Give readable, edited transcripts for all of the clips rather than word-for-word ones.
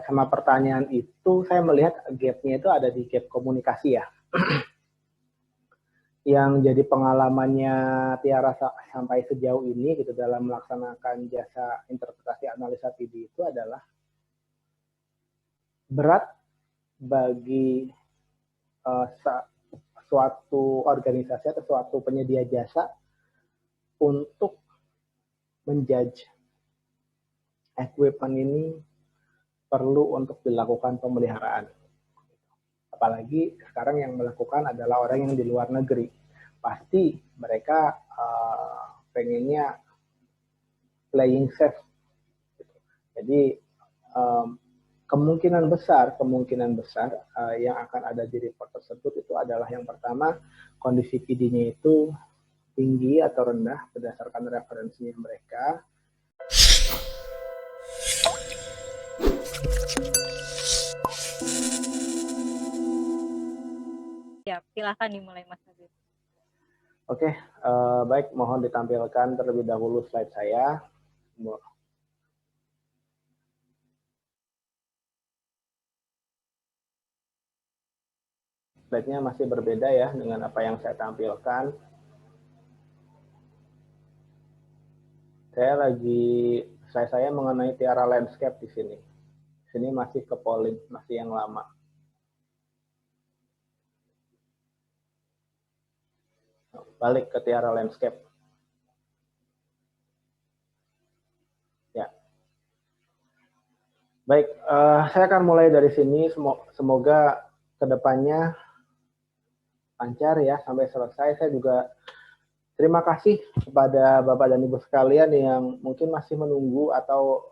Sama pertanyaan itu, saya melihat gap-nya itu ada di gap komunikasi ya. Yang jadi pengalamannya Tiara sampai sejauh ini gitu dalam melaksanakan jasa interpretasi analisa TD itu adalah berat bagi suatu organisasi atau suatu penyedia jasa untuk menjudge equipment ini perlu untuk dilakukan pemeliharaan. Apalagi sekarang yang melakukan adalah orang yang di luar negeri. Pasti mereka pengennya playing safe. Jadi kemungkinan besar yang akan ada di report tersebut itu adalah yang pertama, kondisi PD-nya itu tinggi atau rendah berdasarkan referensinya mereka. Ya, silakan dimulai Mas Nabil. Oke, baik, mohon ditampilkan terlebih dahulu slide saya. Slide-nya masih berbeda ya dengan apa yang saya tampilkan. Saya mengenai Tiara Landscape di sini. Di sini masih ke polling, masih yang lama. Balik ke Tiara Landscape. Ya. Baik, saya akan mulai dari sini. Semoga kedepannya lancar ya sampai selesai. Saya juga terima kasih kepada Bapak dan Ibu sekalian yang mungkin masih menunggu atau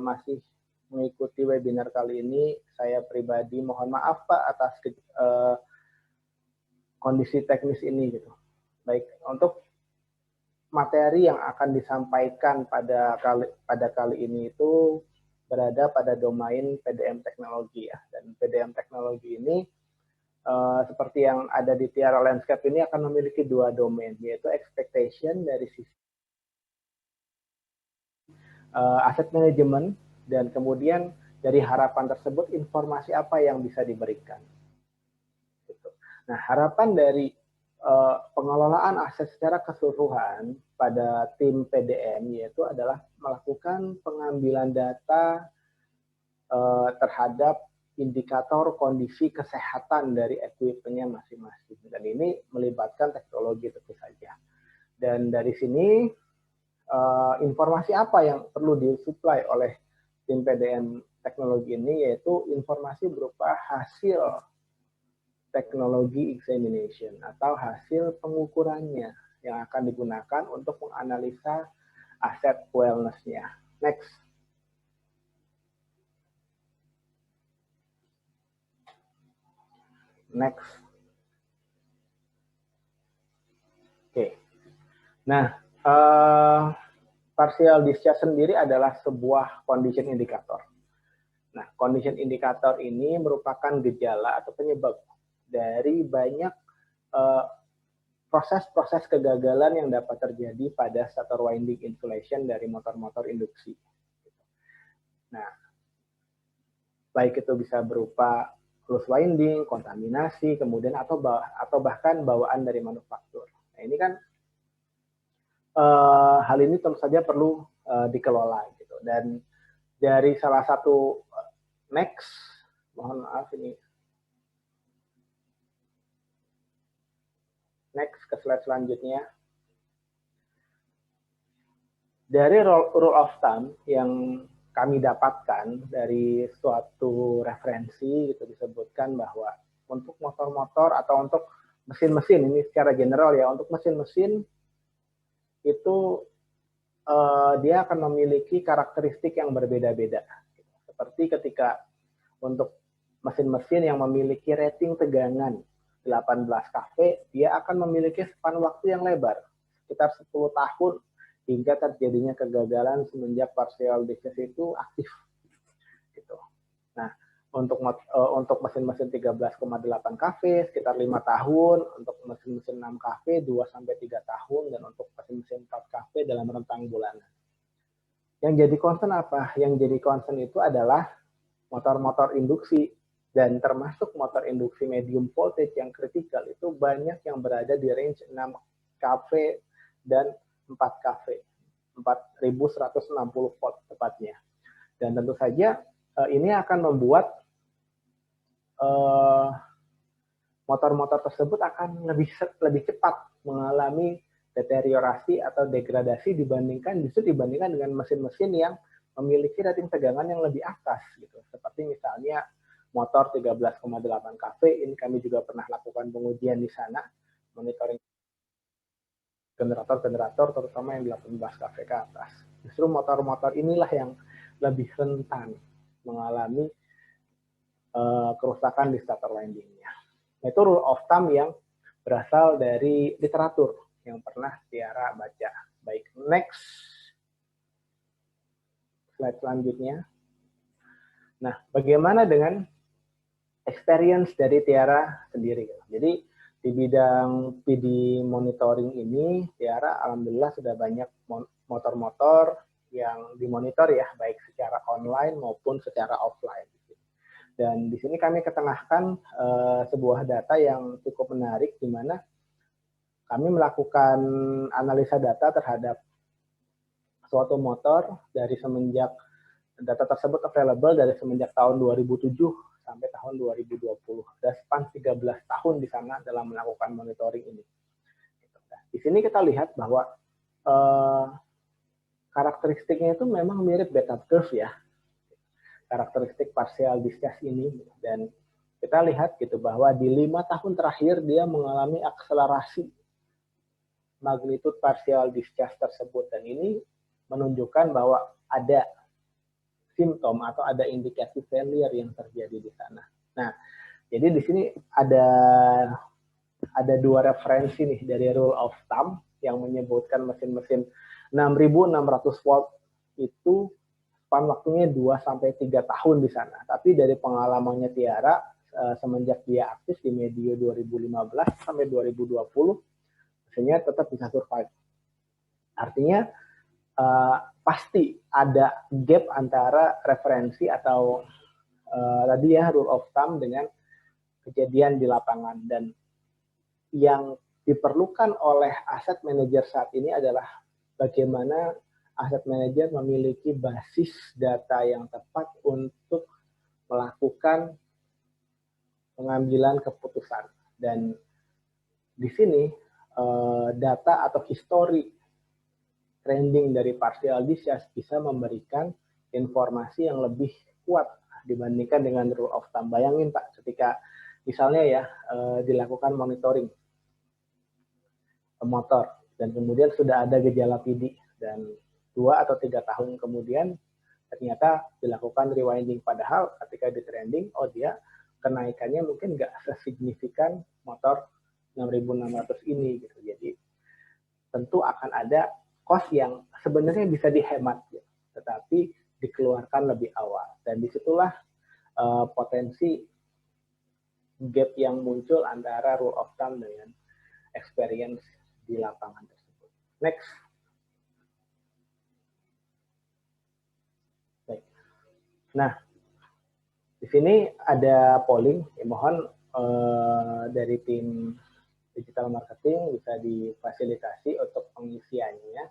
masih mengikuti webinar kali ini. Saya pribadi mohon maaf Pak atas kondisi teknis ini gitu. Baik, untuk materi yang akan disampaikan pada kali ini itu berada pada domain PDM teknologi ya. Dan PDM teknologi ini seperti yang ada di Tiara Landscape ini akan memiliki dua domain, yaitu expectation dari sisi asset management dan kemudian dari harapan tersebut informasi apa yang bisa diberikan. Nah, harapan dari pengelolaan aset secara keseluruhan pada tim PDM yaitu adalah melakukan pengambilan data terhadap indikator kondisi kesehatan dari equipment-nya masing-masing. Dan ini melibatkan teknologi tentu saja. Dan dari sini informasi apa yang perlu disuplai oleh tim PDM teknologi ini yaitu informasi berupa hasil teknologi examination atau hasil pengukurannya yang akan digunakan untuk menganalisa aset wellness-nya. Next. Next. Oke. Nah, partial discharge sendiri adalah sebuah condition indicator. Nah, condition indicator ini merupakan gejala atau penyebab dari banyak proses-proses kegagalan yang dapat terjadi pada stator winding insulation dari motor-motor induksi. Nah, baik itu bisa berupa loose winding, kontaminasi, kemudian atau bahkan bawaan dari manufaktur. Nah, ini kan hal ini tentu saja perlu dikelola gitu. Dan dari salah satu next, mohon maaf ini. Next ke slide selanjutnya. Dari rule of thumb yang kami dapatkan dari suatu referensi itu disebutkan bahwa untuk motor-motor atau untuk mesin-mesin ini secara general ya, untuk mesin-mesin itu dia akan memiliki karakteristik yang berbeda-beda. Seperti ketika untuk mesin-mesin yang memiliki rating tegangan 18 kV, dia akan memiliki span waktu yang lebar, sekitar 10 tahun, hingga terjadinya kegagalan semenjak partial discharge itu aktif. Gitu. Nah, untuk mesin-mesin 13,8 kV sekitar 5 tahun, untuk mesin-mesin 6 kV 2-3 tahun, dan untuk mesin-mesin 4 kV dalam rentang bulanan. Yang jadi concern apa? Yang jadi concern itu adalah motor-motor induksi, dan termasuk motor induksi medium voltage yang kritikal itu banyak yang berada di range 6 kV dan 4 kV, 4160 volt tepatnya. Dan tentu saja ini akan membuat motor-motor tersebut akan lebih cepat mengalami deteriorasi atau degradasi dibandingkan dengan mesin-mesin yang memiliki rating tegangan yang lebih atas gitu. Seperti misalnya motor 13,8 kV, ini kami juga pernah lakukan pengujian di sana, monitoring generator-generator terutama yang 18 kV ke atas. Justru motor-motor inilah yang lebih rentan mengalami kerusakan di starter winding-nya. Itu rule of thumb yang berasal dari literatur yang pernah Tiara baca. Baik, next slide selanjutnya. Nah, bagaimana dengan experience dari Tiara sendiri? Jadi di bidang PD monitoring ini, Tiara alhamdulillah sudah banyak motor-motor yang dimonitor ya, baik secara online maupun secara offline. Dan di sini kami ketengahkan sebuah data yang cukup menarik, di mana kami melakukan analisa data terhadap suatu motor dari semenjak data tersebut available dari semenjak tahun 2007 sampai tahun 2020. Ada span 13 tahun di sana dalam melakukan monitoring ini. Di sini kita lihat bahwa karakteristiknya itu memang mirip beta curve ya, karakteristik partial discharge ini, dan kita lihat gitu bahwa di 5 tahun terakhir dia mengalami akselerasi magnitud partial discharge tersebut, dan ini menunjukkan bahwa ada simptom atau ada indikasi failure yang terjadi di sana. Nah, jadi di sini ada dua referensi nih dari rule of thumb yang menyebutkan mesin-mesin 6.600 volt itu span waktunya 2-3 tahun di sana. Tapi dari pengalamannya Tiara semenjak dia aktif di medio 2015 sampai 2020, mesinnya tetap bisa survive. Artinya pasti ada gap antara referensi atau tadi ya rule of thumb dengan kejadian di lapangan, dan yang diperlukan oleh asset manager saat ini adalah bagaimana asset manager memiliki basis data yang tepat untuk melakukan pengambilan keputusan. Dan di sini data atau histori trending dari partial discharge bisa memberikan informasi yang lebih kuat dibandingkan dengan rule of thumb. Bayangin Pak, ketika misalnya ya dilakukan monitoring motor dan kemudian sudah ada gejala PD, dan 2 atau 3 tahun kemudian ternyata dilakukan rewinding, padahal ketika di trending, oh dia kenaikannya mungkin nggak sesignifikan motor 6.600 ini gitu. Jadi tentu akan ada cost yang sebenarnya bisa dihemat, gitu, tetapi dikeluarkan lebih awal. Dan disitulah potensi gap yang muncul antara rule of thumb dengan experience di lapangan tersebut. Next. Baik. Nah, di sini ada polling. Mohon dari tim digital marketing bisa difasilitasi untuk pengisiannya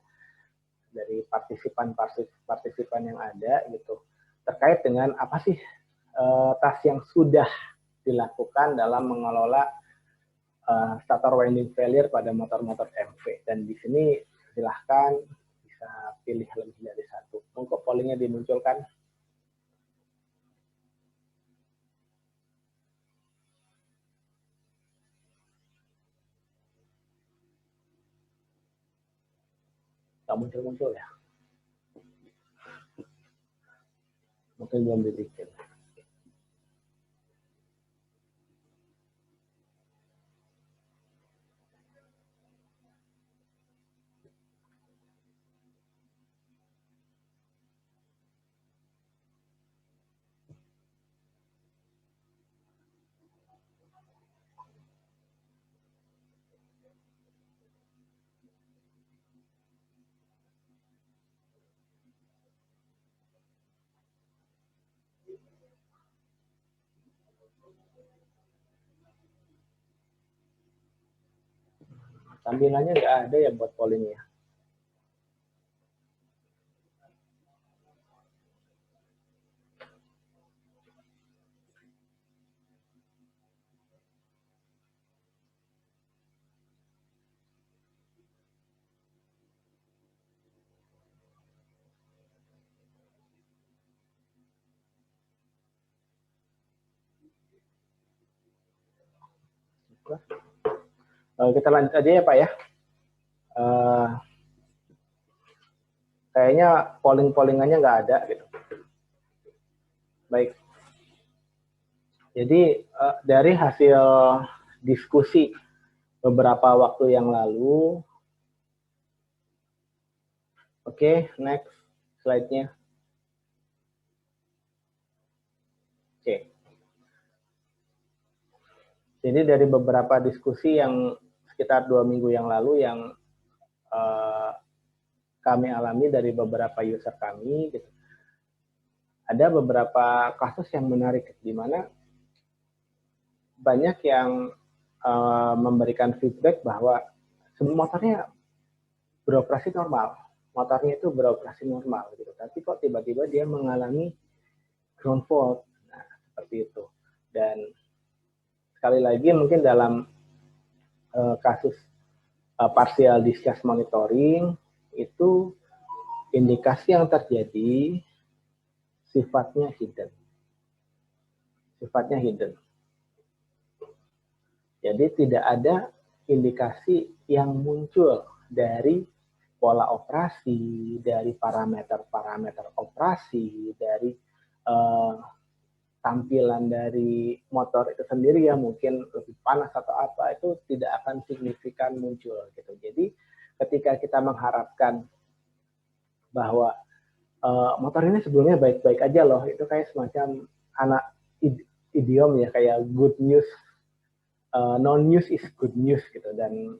dari partisipan yang ada gitu, terkait dengan apa sih task yang sudah dilakukan dalam mengelola starter winding failure pada motor-motor MV. Dan di sini silahkan bisa pilih lebih dari satu. Monggo pollingnya dimunculkan. Nggak muncul-muncul ya. Mungkin belum dibikin. Tampilannya nggak ada ya buat pollingnya. Kita lanjut aja ya Pak ya. Kayaknya polling-pollingannya nggak ada gitu. Baik. Jadi dari hasil diskusi beberapa waktu yang lalu, oke, next slide-nya. Oke. Jadi dari beberapa diskusi yang sekitar 2 minggu yang lalu yang kami alami dari beberapa user kami, gitu. Ada beberapa kasus yang menarik di mana banyak yang memberikan feedback bahwa motornya beroperasi normal, motornya itu beroperasi normal, gitu. Tapi kok tiba-tiba dia mengalami ground fault, nah seperti itu. Dan sekali lagi mungkin dalam kasus partial discharge monitoring itu indikasi yang terjadi sifatnya hidden. Sifatnya hidden. Jadi tidak ada indikasi yang muncul dari pola operasi, dari parameter-parameter operasi, dari tampilan dari motor itu sendiri ya mungkin lebih panas atau apa, itu tidak akan signifikan muncul gitu. Jadi ketika kita mengharapkan bahwa motor ini sebelumnya baik-baik aja loh, itu kayak semacam anak idiom ya, kayak good news, non news is good news gitu. Dan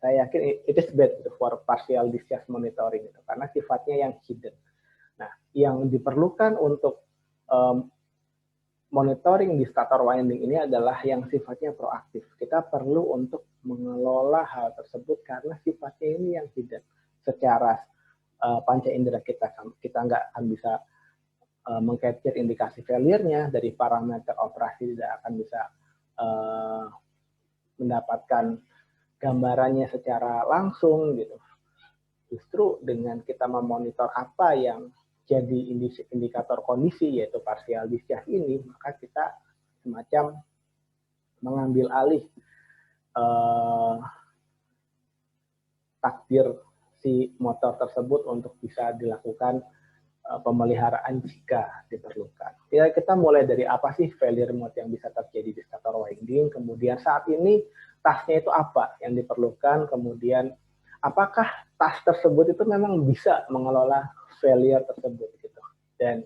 saya yakin it is bad gitu, for partial discharge monitoring gitu, karena sifatnya yang hidden. Nah, yang diperlukan untuk monitoring di stator winding ini adalah yang sifatnya proaktif. Kita perlu untuk mengelola hal tersebut karena sifatnya ini yang hidden. Secara panca indera kita nggak akan bisa mengcapture indikasi failure-nya, dari parameter operasi tidak akan bisa mendapatkan gambarannya secara langsung gitu. Justru dengan kita memonitor apa yang jadi indikator kondisi, yaitu partial discharge ini, maka kita semacam mengambil alih takdir si motor tersebut untuk bisa dilakukan pemeliharaan jika diperlukan. Ya, kita mulai dari apa sih failure mode yang bisa terjadi di stator winding, kemudian saat ini tasknya itu apa yang diperlukan, kemudian apakah task tersebut itu memang bisa mengelola failure tersebut gitu. Dan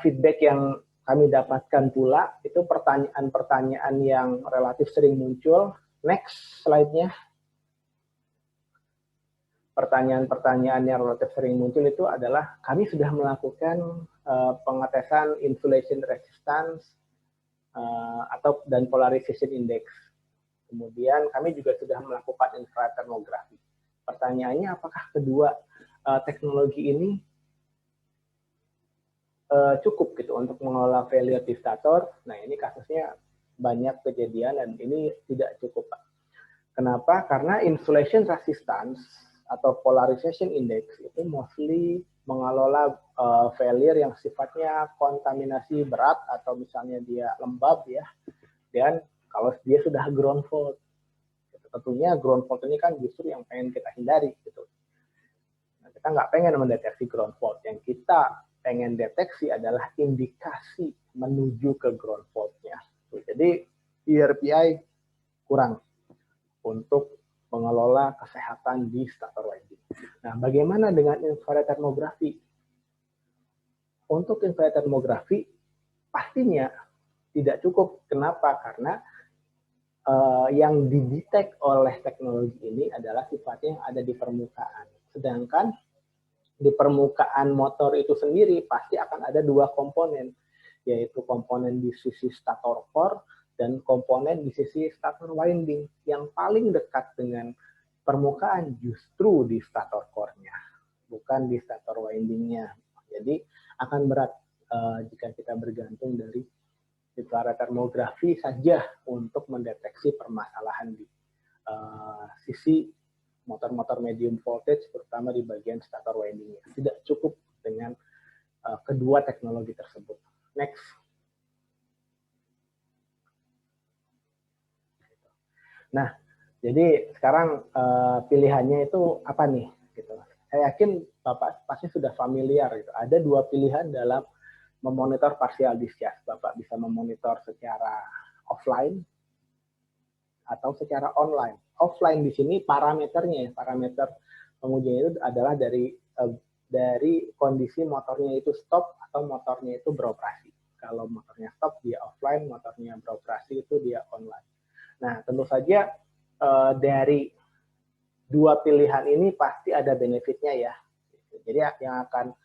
feedback yang kami dapatkan pula itu pertanyaan-pertanyaan yang relatif sering muncul. Next slide-nya. Pertanyaan-pertanyaan yang relatif sering muncul itu adalah kami sudah melakukan pengetesan insulation resistance dan polarization index. Kemudian kami juga sudah melakukan infrared thermography. Pertanyaannya, apakah kedua teknologi ini cukup gitu untuk mengelola failure di stator? Nah, ini kasusnya banyak kejadian dan ini tidak cukup, Pak. Kenapa? Karena insulation resistance atau polarization index itu mostly mengelola failure yang sifatnya kontaminasi berat atau misalnya dia lembab ya. Dan kalau dia sudah ground fault, tentunya ground fault ini kan justru yang pengen kita hindari gitu. Nah, kita nggak pengen mendeteksi ground fault, yang kita pengen deteksi adalah indikasi menuju ke ground fault-nya. Jadi ERPI kurang untuk mengelola kesehatan di stator winding. Nah, bagaimana dengan infrared thermography? Untuk infrared thermography pastinya tidak cukup. Kenapa? Karena yang didetek oleh teknologi ini adalah sifatnya yang ada di permukaan. Sedangkan di permukaan motor itu sendiri pasti akan ada dua komponen, yaitu komponen di sisi stator core dan komponen di sisi stator winding. Yang paling dekat dengan permukaan justru di stator core-nya, bukan di stator winding-nya. Jadi akan berat jika kita bergantung dari termografi saja untuk mendeteksi permasalahan di sisi motor-motor medium voltage, terutama di bagian stator winding-nya. Tidak cukup dengan kedua teknologi tersebut. Next. Nah, jadi sekarang pilihannya itu apa nih? Gitu. Saya yakin Bapak pasti sudah familiar. Gitu. Ada dua pilihan dalam memonitor partial discharge. Bapak bisa memonitor secara offline atau secara online. Offline di sini parameternya, parameter pengujian itu adalah dari kondisi motornya itu stop atau motornya itu beroperasi. Kalau motornya stop dia offline, motornya beroperasi itu dia online. Nah, tentu saja dari dua pilihan ini pasti ada benefitnya ya. Jadi yang akan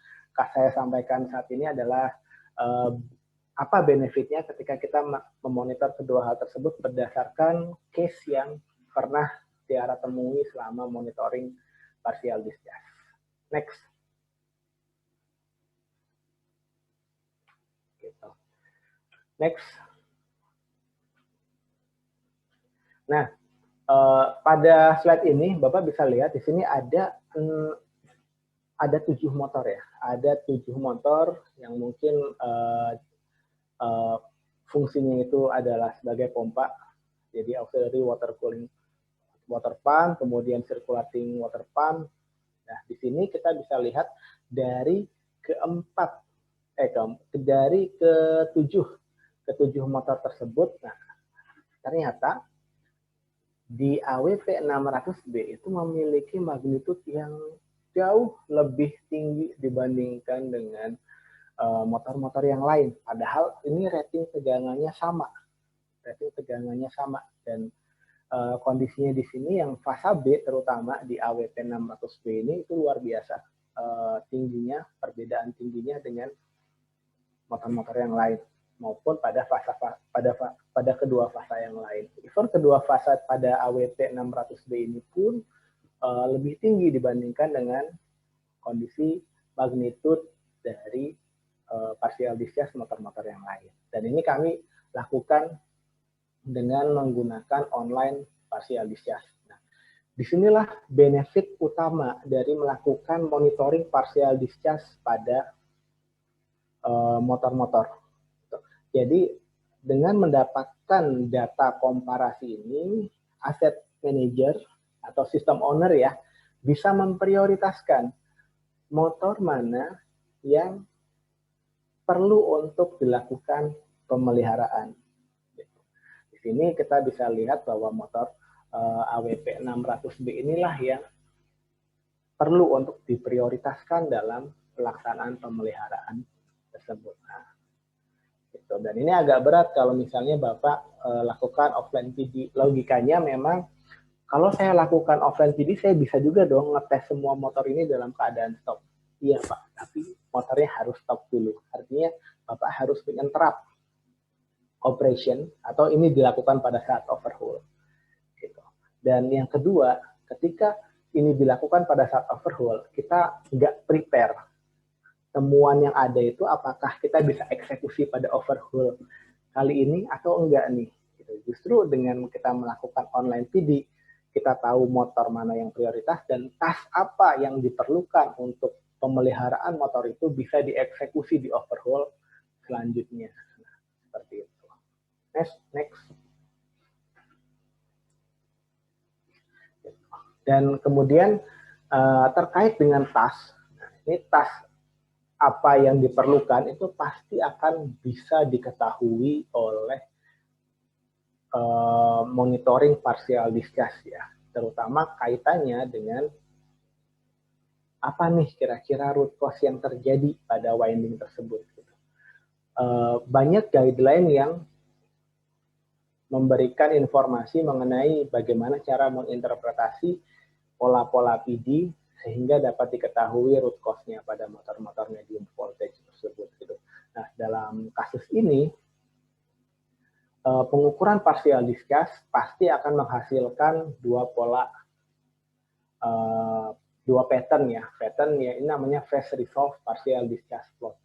saya sampaikan saat ini adalah apa benefitnya ketika kita memonitor kedua hal tersebut berdasarkan case yang pernah Tiara temui selama monitoring partial discharge. Next. Gitu. Next. Nah, pada slide ini Bapak bisa lihat di sini ada 7 motor ya. Ada 7 motor yang mungkin fungsinya itu adalah sebagai pompa. Jadi auxiliary water cooling water pump, kemudian circulating water pump. Nah, di sini kita bisa lihat dari dari ketujuh motor tersebut. Nah, ternyata di AWP 600B itu memiliki magnitude yang jauh lebih tinggi dibandingkan dengan motor-motor yang lain. Padahal ini rating tegangannya sama. Dan kondisinya di sini yang fasa B terutama di AWP 600B ini itu luar biasa tingginya, perbedaan tingginya dengan motor-motor yang lain maupun pada kedua fasa yang lain. Even kedua fasa pada AWP 600B ini pun lebih tinggi dibandingkan dengan kondisi magnitude dari partial discharge motor-motor yang lain. Dan ini kami lakukan dengan menggunakan online partial discharge. Nah, disinilah benefit utama dari melakukan monitoring partial discharge pada motor-motor. Jadi dengan mendapatkan data komparasi ini, asset manager atau system owner ya bisa memprioritaskan motor mana yang perlu untuk dilakukan pemeliharaan. Di sini kita bisa lihat bahwa motor AWP 600B inilah yang perlu untuk diprioritaskan dalam pelaksanaan pemeliharaan tersebut. Nah, gitu. Dan ini agak berat kalau misalnya Bapak lakukan offline PD. Logikanya memang kalau saya lakukan offline PD, saya bisa juga dong ngetes semua motor ini dalam keadaan stop. Iya Pak, tapi motornya harus stop dulu. Artinya Bapak harus menginterrupt operation atau ini dilakukan pada saat overhaul. Gitu. Dan yang kedua, ketika ini dilakukan pada saat overhaul, kita nggak prepare temuan yang ada itu apakah kita bisa eksekusi pada overhaul kali ini atau enggak nih. Gitu. Justru dengan kita melakukan online PD, kita tahu motor mana yang prioritas dan task apa yang diperlukan untuk pemeliharaan motor itu bisa dieksekusi di overhaul selanjutnya. Nah, seperti itu. Next. Dan kemudian terkait dengan task, ini task apa yang diperlukan itu pasti akan bisa diketahui oleh monitoring partial discharge ya, terutama kaitannya dengan apa nih kira-kira root cause yang terjadi pada winding tersebut. Banyak guideline yang memberikan informasi mengenai bagaimana cara menginterpretasi pola-pola PD sehingga dapat diketahui root cause-nya pada motor-motor medium voltage tersebut. Gitu. Nah, dalam kasus ini, pengukuran partial discharge pasti akan menghasilkan dua pola, dua pattern ya. Pattern ya ini namanya phase resolve partial discharge plot.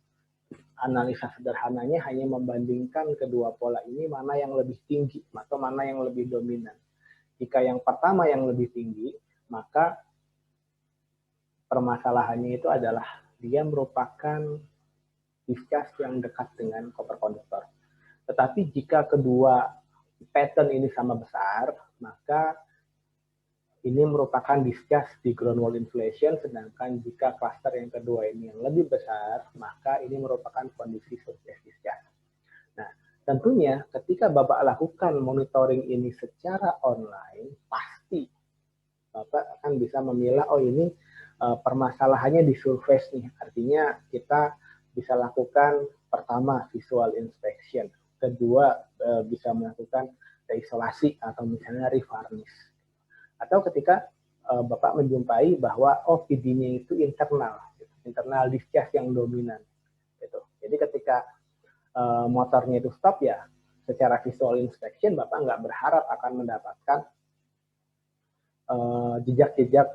Analisa sederhananya hanya membandingkan kedua pola ini mana yang lebih tinggi atau mana yang lebih dominan. Jika yang pertama yang lebih tinggi, maka permasalahannya itu adalah dia merupakan discharge yang dekat dengan koper konduktor. Tetapi jika kedua pattern ini sama besar, maka ini merupakan discharge di ground wall inflation, sedangkan jika cluster yang kedua ini yang lebih besar, maka ini merupakan kondisi surface discharge. Nah, tentunya ketika Bapak lakukan monitoring ini secara online, pasti Bapak akan bisa memilah, oh ini permasalahannya di surface nih. Artinya kita bisa lakukan pertama visual inspection, kedua bisa melakukan isolasi atau misalnya revarnish. Atau ketika Bapak menjumpai bahwa oh PD-nya itu internal discharge yang dominan. Gitu. Jadi ketika motornya itu stop ya, secara visual inspection Bapak nggak berharap akan mendapatkan jejak-jejak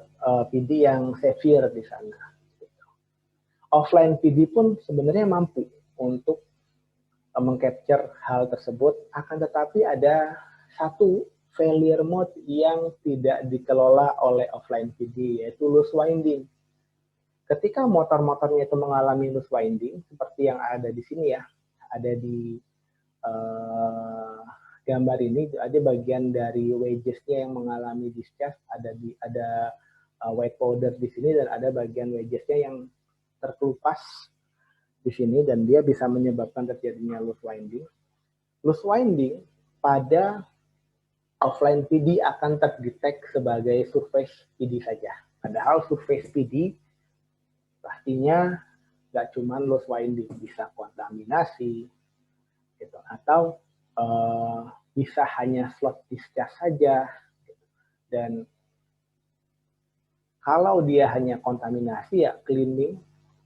PD yang severe di sana. Gitu. Offline PD pun sebenarnya mampu untuk mengcapture hal tersebut, akan tetapi ada satu failure mode yang tidak dikelola oleh offline PD, yaitu loose winding. Ketika motor-motornya itu mengalami loose winding, seperti yang ada di sini ya, ada di gambar ini, ada bagian dari wedges-nya yang mengalami discharge, ada white powder di sini, dan ada bagian wedges-nya yang terkelupas di sini, dan dia bisa menyebabkan terjadinya loose winding. Loose winding pada offline PD akan terdetek sebagai surface PD saja. Padahal surface PD pastinya nggak cuma loose winding, bisa kontaminasi, gitu. Atau bisa hanya slot discharge saja. Gitu. Dan kalau dia hanya kontaminasi ya cleaning,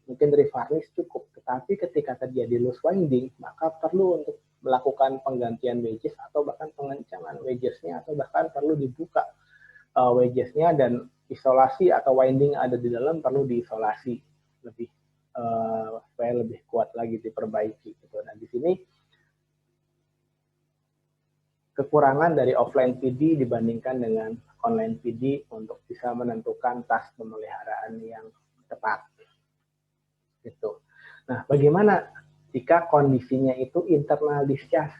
mungkin revarnish cukup. Tetapi ketika terjadi loose winding, maka perlu untuk melakukan penggantian wedges atau bahkan pengencangan wedgesnya, atau bahkan perlu dibuka wedgesnya, dan isolasi atau winding ada di dalam perlu diisolasi lebih supaya lebih kuat lagi, diperbaiki gitu. Nah, di sini kekurangan dari offline PD dibandingkan dengan online PD untuk bisa menentukan tas pemeliharaan yang tepat gitu. Nah, bagaimana jika kondisinya itu internal discharge?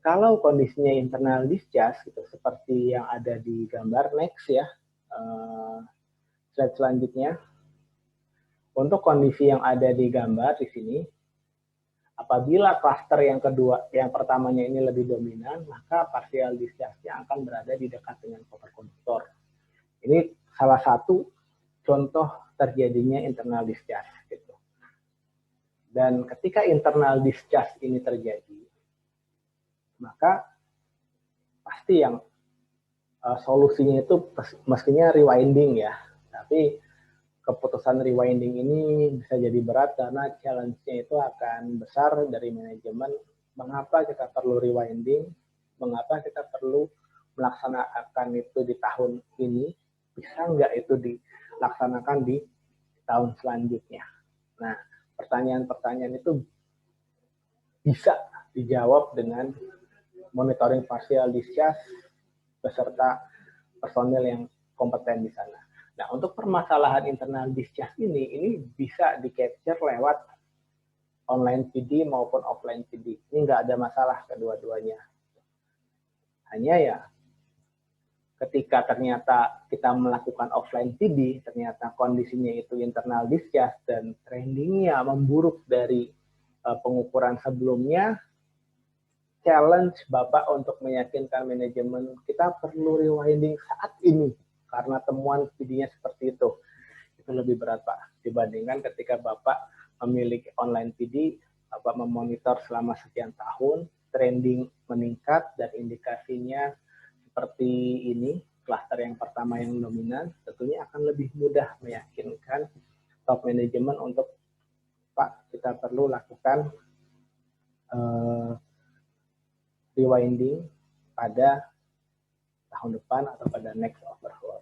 Kalau kondisinya internal discharge, gitu, seperti yang ada di gambar next ya, slide selanjutnya. Untuk kondisi yang ada di gambar di sini, apabila cluster yang kedua, yang pertamanya ini lebih dominan, maka partial discharge-nya akan berada di dekat dengan koper konduktor. Ini salah satu contoh terjadinya internal discharge. Gitu. Dan ketika internal discharge ini terjadi, maka pasti yang solusinya itu mestinya rewinding ya. Tapi keputusan rewinding ini bisa jadi berat karena challenge-nya itu akan besar dari manajemen. Mengapa kita perlu rewinding? Mengapa kita perlu melaksanakan itu di tahun ini? Bisa nggak itu dilaksanakan di tahun selanjutnya? Nah, pertanyaan-pertanyaan itu bisa dijawab dengan monitoring partial discharge beserta personil yang kompeten di sana. Nah, untuk permasalahan internal discharge ini bisa di-capture lewat online PD maupun offline PD. Ini nggak ada masalah kedua-duanya. Hanya ya, ketika ternyata kita melakukan offline PD, ternyata kondisinya itu internal discharge dan trendingnya memburuk dari pengukuran sebelumnya, challenge Bapak untuk meyakinkan manajemen kita perlu rewinding saat ini karena temuan PD-nya seperti itu lebih berat Pak dibandingkan ketika Bapak memiliki online PD, Bapak memonitor selama sekian tahun, trending meningkat dan indikasinya seperti ini, klaster yang pertama yang dominan, tentunya akan lebih mudah meyakinkan top manajemen untuk Pak kita perlu lakukan rewinding pada tahun depan atau pada next overhaul.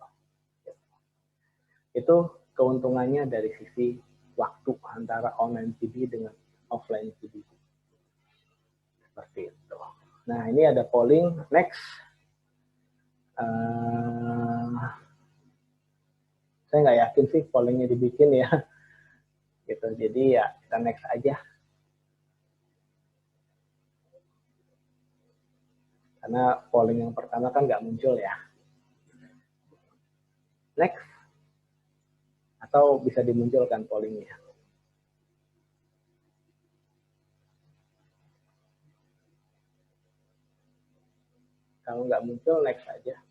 Itu keuntungannya dari sisi waktu antara online PD dengan offline PD. Seperti itu. Nah, ini ada polling. Next. Saya nggak yakin sih pollingnya dibikin ya. Gitu. Jadi ya kita next aja. Karena polling yang pertama kan nggak muncul ya. Next. Atau bisa dimunculkan pollingnya. Kalau nggak muncul, next aja.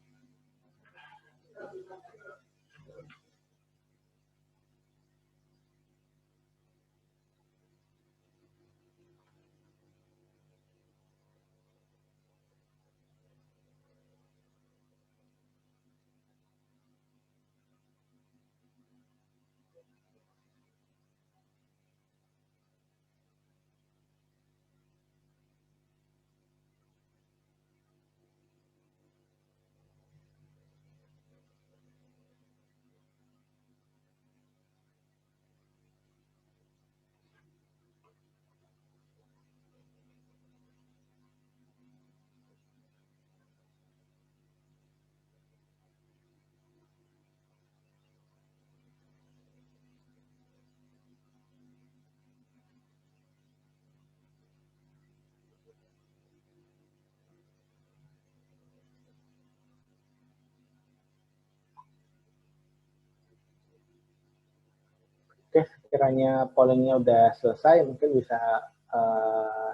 Oke, sekiranya pollingnya udah selesai, mungkin bisa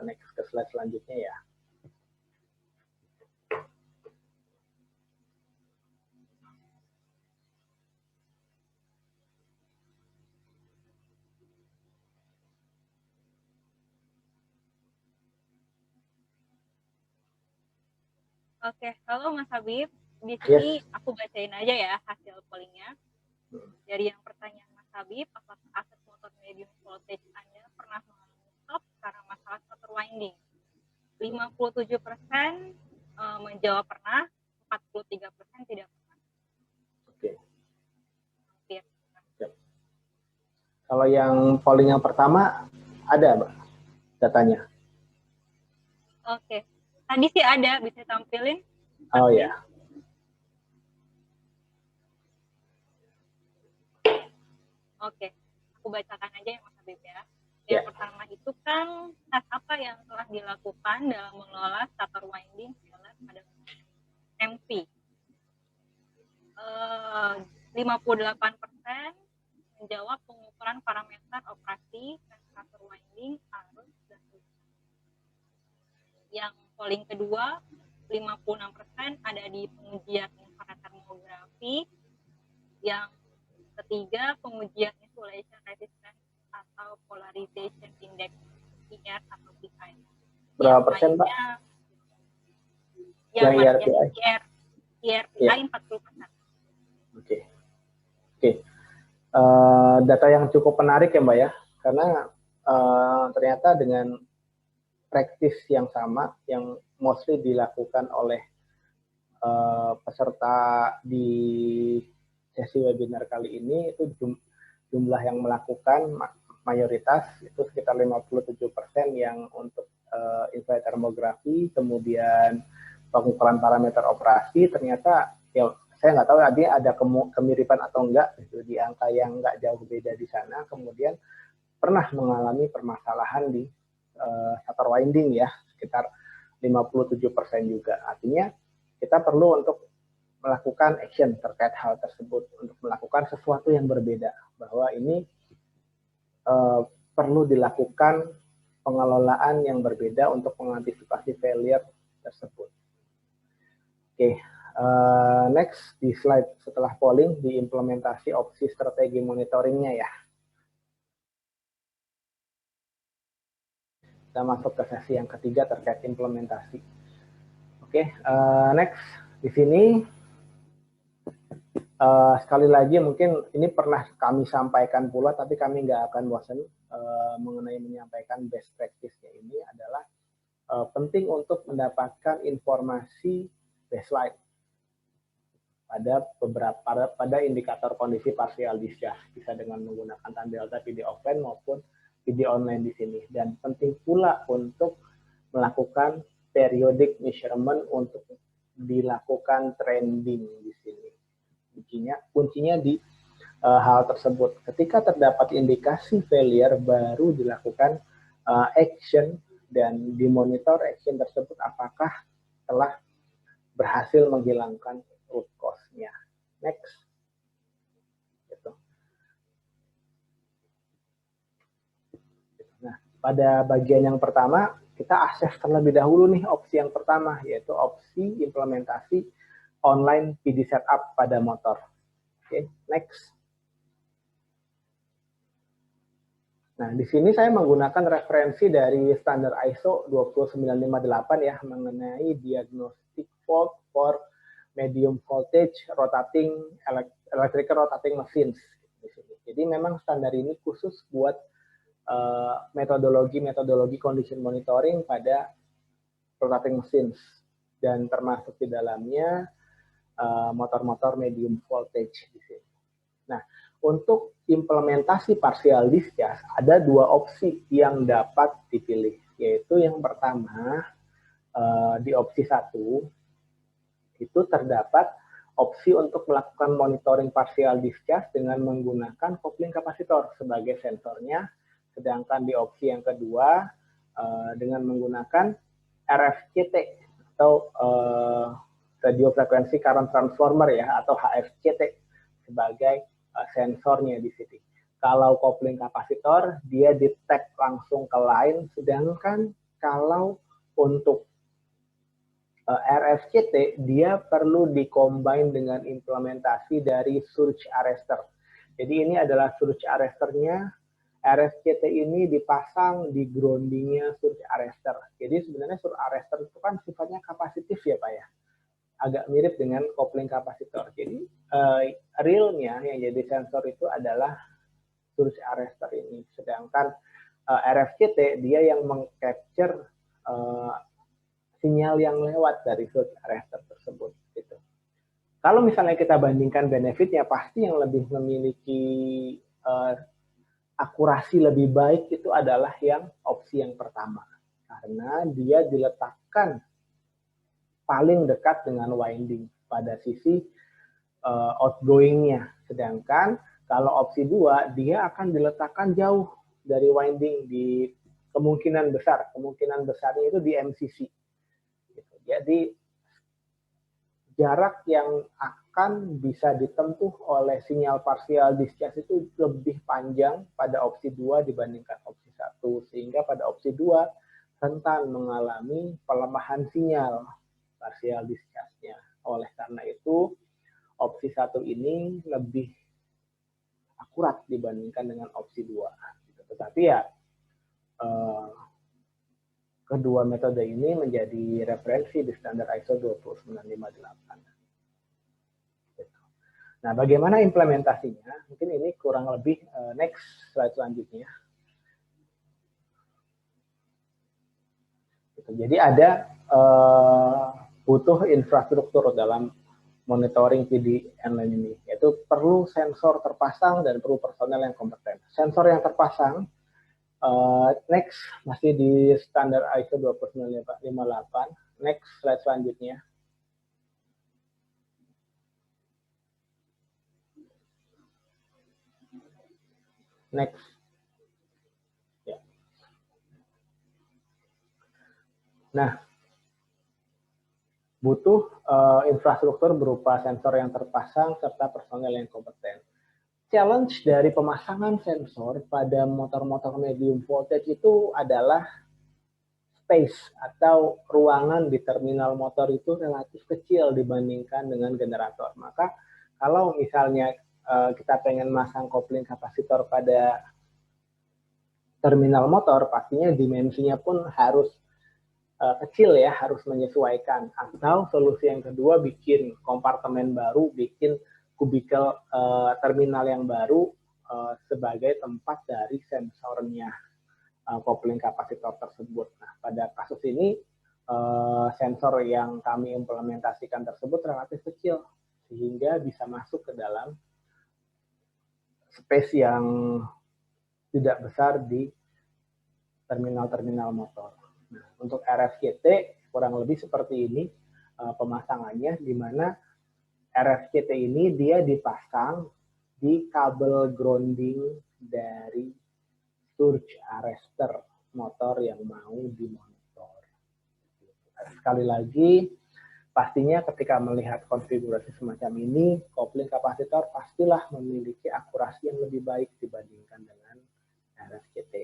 next ke slide selanjutnya ya. Oke, halo Mas Habib. Di sini aku bacain aja ya hasil pollingnya. Dari yang pertanyaan Mas Habib, apakah akses motor medium voltage Anda pernah mengalami stop karena masalah motor winding? 57% menjawab pernah, 43% tidak pernah. Oke. Kalau yang polling yang pertama, ada Mbak datanya? Oke. Tadi sih ada, bisa tampilin? Oh ya. Oke, aku bacakan aja ya Mas Habib ya. Yang pertama itu kan tes apa yang telah dilakukan dalam mengelola starter winding pada MP. 58% menjawab pengukuran parameter operasi starter winding arus dan hujan. Yang polling kedua 56% ada di pengujian infrared termografi. Yang ketiga pengujian insulation resistance atau polarization index IR atau PI. Berapa persen Pak? Yang IRPI 40%. Oke. Data yang cukup menarik ya Mbak ya, karena ternyata dengan praktis yang sama yang mostly dilakukan oleh peserta di sesi webinar kali ini itu jumlah yang melakukan mayoritas itu sekitar 57% yang untuk infrared termografi, kemudian pengukuran parameter operasi. Ternyata ya saya nggak tahu ada kemiripan atau enggak gitu, di angka yang nggak jauh beda di sana. Kemudian pernah mengalami permasalahan di starter winding ya, sekitar 57% juga. Artinya kita perlu untuk melakukan action terkait hal tersebut, untuk melakukan sesuatu yang berbeda, bahwa ini perlu dilakukan pengelolaan yang berbeda untuk mengantisipasi failure tersebut. Oke, next di slide setelah polling, di implementasi opsi strategi monitoringnya ya. Kita masuk ke sesi yang ketiga terkait implementasi. Oke, next di sini sekali lagi mungkin ini pernah kami sampaikan pula, tapi kami nggak akan bosan mengenai menyampaikan best practice-nya ini adalah penting untuk mendapatkan informasi baseline pada indikator kondisi partial discharge, bisa dengan menggunakan time delta PD offline maupun PD online di sini. Dan penting pula untuk melakukan periodic measurement untuk dilakukan trending di sini. Kuncinya di hal tersebut. Ketika terdapat indikasi failure, baru dilakukan action dan dimonitor action tersebut apakah telah berhasil menghilangkan root cause-nya. Next. Gitu. Nah, pada bagian yang pertama, kita assess terlebih dahulu nih opsi yang pertama, yaitu opsi implementasi online PD setup pada motor. Oke, next. Nah, di sini saya menggunakan referensi dari standar ISO 20958 ya, mengenai diagnostic fault for medium voltage rotating electrical rotating machines. Jadi memang standar ini khusus buat metodologi condition monitoring pada rotating machines, dan termasuk di dalamnya motor-motor medium voltage di sini. Nah, untuk implementasi partial discharge ada dua opsi yang dapat dipilih, yaitu yang pertama di opsi 1 itu terdapat opsi untuk melakukan monitoring partial discharge dengan menggunakan coupling kapasitor sebagai sensornya, sedangkan di opsi yang kedua dengan menggunakan RFCT atau radio frequency current transformer ya, atau HFCT sebagai sensornya di sini. Kalau coupling kapasitor dia di-tag langsung ke line, sedangkan kalau untuk RFCT dia perlu di-combine dengan implementasi dari surge arrestor. Jadi ini adalah surge arrestornya. RFCT ini dipasang di groundingnya surge arrestor. Jadi sebenarnya surge arrestor itu kan sifatnya kapasitif ya Pak ya. Agak mirip dengan coupling kapasitor. Jadi realnya yang jadi sensor itu adalah surge arrestor ini. Sedangkan RFCT dia yang meng-capture sinyal yang lewat dari surge arrestor tersebut. Gitu. Kalau misalnya kita bandingkan benefitnya, pasti yang lebih memiliki akurasi lebih baik itu adalah yang opsi yang pertama. Karena dia diletakkan paling dekat dengan winding pada sisi outgoing-nya. Sedangkan kalau opsi 2, dia akan diletakkan jauh dari winding di kemungkinan besarnya itu di MCC. Gitu. Jadi jarak yang akan bisa ditempuh oleh sinyal partial discharge itu lebih panjang pada opsi 2 dibandingkan opsi 1. Sehingga pada opsi 2 rentan mengalami pelemahan sinyal partial discharge-nya. Oleh karena itu, opsi 1 ini lebih akurat dibandingkan dengan opsi 2. Tetapi ya, kedua metode ini menjadi referensi di standar ISO 20958. Nah, bagaimana implementasinya? Mungkin ini kurang lebih next slide selanjutnya. Jadi ada butuh infrastruktur dalam monitoring PD-N-line ini, yaitu perlu sensor terpasang dan perlu personel yang kompeten. Sensor yang terpasang, next, masih di standar ISO 20958. Next, slide selanjutnya. Next. Ya. Nah, butuh infrastruktur berupa sensor yang terpasang serta personel yang kompeten. Challenge dari pemasangan sensor pada motor-motor medium voltage itu adalah space atau ruangan di terminal motor itu relatif kecil dibandingkan dengan generator. Maka kalau misalnya kita pengen masang kopling kapasitor pada terminal motor, pastinya dimensinya pun harus kecil ya, harus menyesuaikan. Atau solusi yang kedua, bikin kompartemen baru, bikin kubikel terminal yang baru sebagai tempat dari sensornya kopling kapasitor tersebut. Nah, pada kasus ini sensor yang kami implementasikan tersebut relatif kecil, sehingga bisa masuk ke dalam space yang tidak besar di terminal-terminal motor. Nah, untuk RFCT kurang lebih seperti ini pemasangannya, di mana RFCT ini dia dipasang di kabel grounding dari surge arrestor motor yang mau dimonitor. Sekali lagi, pastinya ketika melihat konfigurasi semacam ini, kopling kapasitor pastilah memiliki akurasi yang lebih baik dibandingkan dengan RFCT.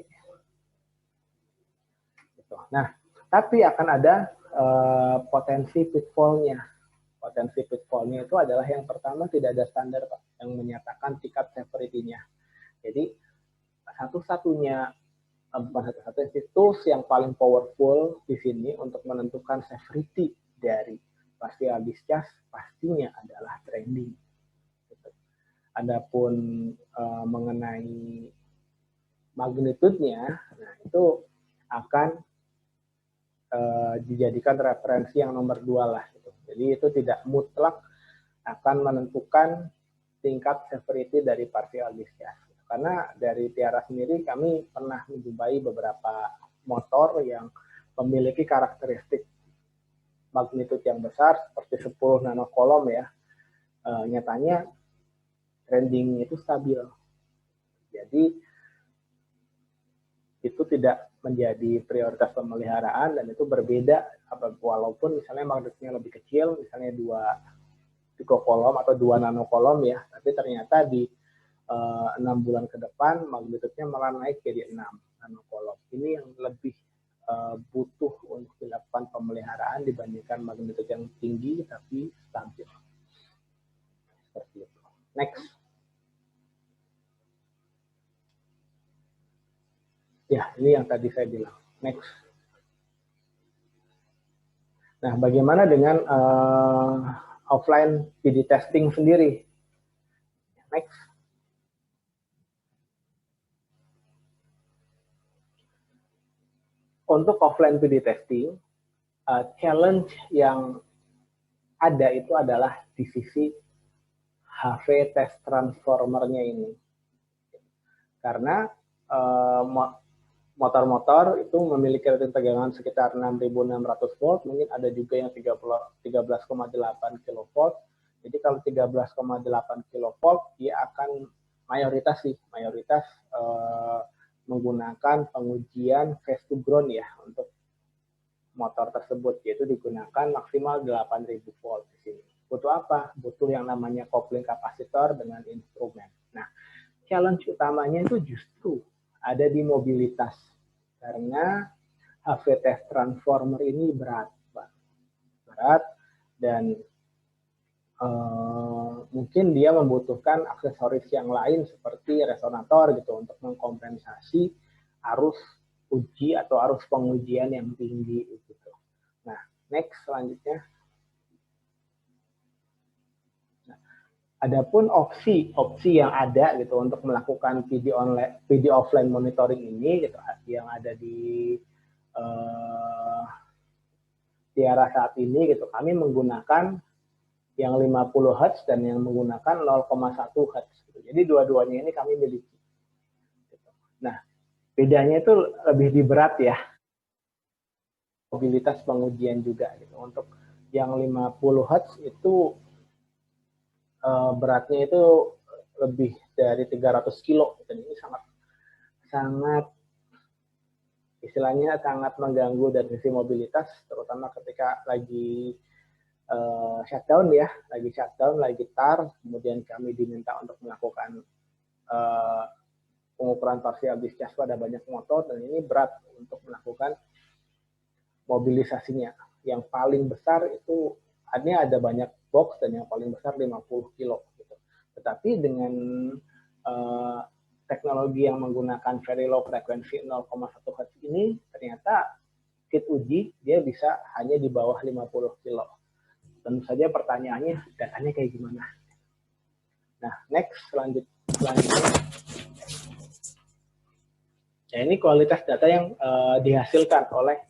Nah, tapi akan ada potensi pitfall-nya. Potensi pitfall-nya itu adalah yang pertama, tidak ada standar Pak, yang menyatakan tingkat severity-nya. Jadi satu-satunya tools yang paling powerful di sini untuk menentukan severity dari partial discharge pastinya adalah trending. Adapun mengenai magnitude-nya, nah itu akan dijadikan referensi yang nomor 2 lah. Gitu. Jadi itu tidak mutlak akan menentukan tingkat severity dari partial discharge. Karena dari Tiara sendiri kami pernah menjumpai beberapa motor yang memiliki karakteristik magnitude yang besar seperti 10 nanokolom ya. Nyatanya trending itu stabil. Jadi itu tidak menjadi prioritas pemeliharaan dan itu berbeda walaupun misalnya magnetnya lebih kecil, misalnya 2 pikokolom atau 2 nanokolom ya, tapi ternyata di 6 bulan ke depan magnitudenya malah naik jadi 6 nanokolom. Ini yang lebih butuh untuk dilakukan pemeliharaan dibandingkan magnitude yang tinggi tapi stabil. Seperti itu. Next. Ya, ini yang tadi saya bilang. Next. Nah, bagaimana dengan offline PD testing sendiri? Next. Untuk offline PD testing, challenge yang ada itu adalah di sisi HV test transformernya ini. Karena motor-motor itu memiliki rating tegangan sekitar 6.600 volt, mungkin ada juga yang 13,8 kV. Jadi kalau 13,8 kV, dia akan mayoritas menggunakan pengujian phase to ground ya untuk motor tersebut, yaitu digunakan maksimal 8.000 volt di sini. Butuh apa? Butuh yang namanya kopling kapasitor dengan instrumen. Nah, challenge utamanya itu justru ada di mobilitas, karena HV test transformer ini berat dan mungkin dia membutuhkan aksesoris yang lain seperti resonator gitu untuk mengkompensasi arus uji atau arus pengujian yang tinggi gitu. Nah, next selanjutnya. Adapun opsi yang ada gitu untuk melakukan PD offline monitoring ini gitu yang ada di Tiara saat ini gitu, kami menggunakan yang 50 Hz dan yang menggunakan 0,1 Hz. Gitu. Jadi dua-duanya ini kami miliki. Nah, bedanya itu lebih di berat ya. Mobilitas pengujian juga gitu. Untuk yang 50 Hz itu beratnya itu lebih dari 300 kilo dan ini sangat istilahnya sangat mengganggu dari sisi mobilitas, terutama ketika lagi shutdown ya, lagi tar, kemudian kami diminta untuk melakukan pengukuran partial discharge pada banyak motor dan ini berat untuk melakukan mobilisasinya. Yang paling besar itu artinya ada banyak box dan yang paling besar 50 kilo. Gitu. Tetapi dengan teknologi yang menggunakan very low frequency 0,1 Hz ini, ternyata kit uji dia bisa hanya di bawah 50 kilo. Tentu saja pertanyaannya, datanya kayak gimana? Nah, next, selanjutnya. Ya, ini kualitas data yang dihasilkan oleh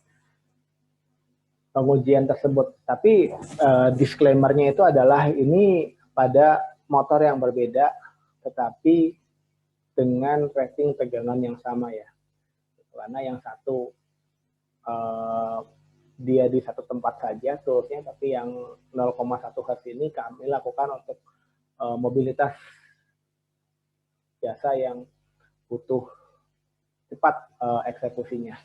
pengujian tersebut. Tapi disclaimer-nya itu adalah ini pada motor yang berbeda, tetapi dengan rating tegangan yang sama ya. Karena yang satu dia di satu tempat saja toolsnya, tapi yang 0,1 Hz ini kami lakukan untuk mobilitas jasa yang butuh cepat eksekusinya.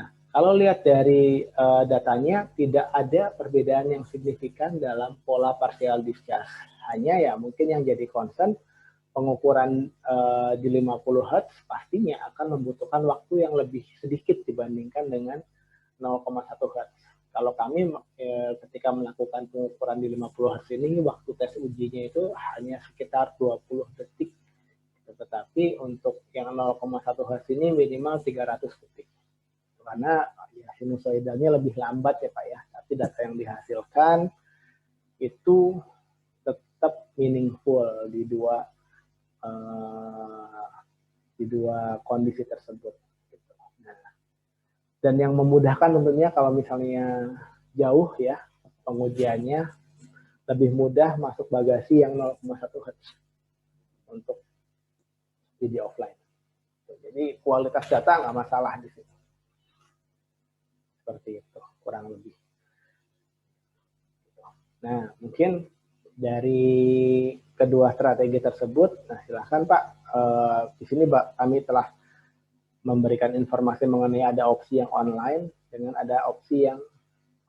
Nah, kalau lihat dari datanya, tidak ada perbedaan yang signifikan dalam pola partial discharge. Hanya ya mungkin yang jadi concern, pengukuran di 50 Hz pastinya akan membutuhkan waktu yang lebih sedikit dibandingkan dengan 0,1 Hz. Kalau kami ketika melakukan pengukuran di 50 Hz ini, waktu tes ujinya itu hanya sekitar 20 detik. Tetapi untuk yang 0,1 Hz ini minimal 300 detik. Karena ya, sinusoidalnya lebih lambat ya Pak ya. Tapi data yang dihasilkan itu tetap meaningful di dua kondisi tersebut. Dan yang memudahkan tentunya kalau misalnya jauh ya pengujiannya, lebih mudah masuk bagasi yang 0,1 Hz untuk video offline. Jadi kualitas data nggak masalah di situ. Seperti itu kurang lebih. Nah mungkin dari kedua strategi tersebut, nah silakan Pak. Di sini Pak kami telah memberikan informasi mengenai ada opsi yang online dengan ada opsi yang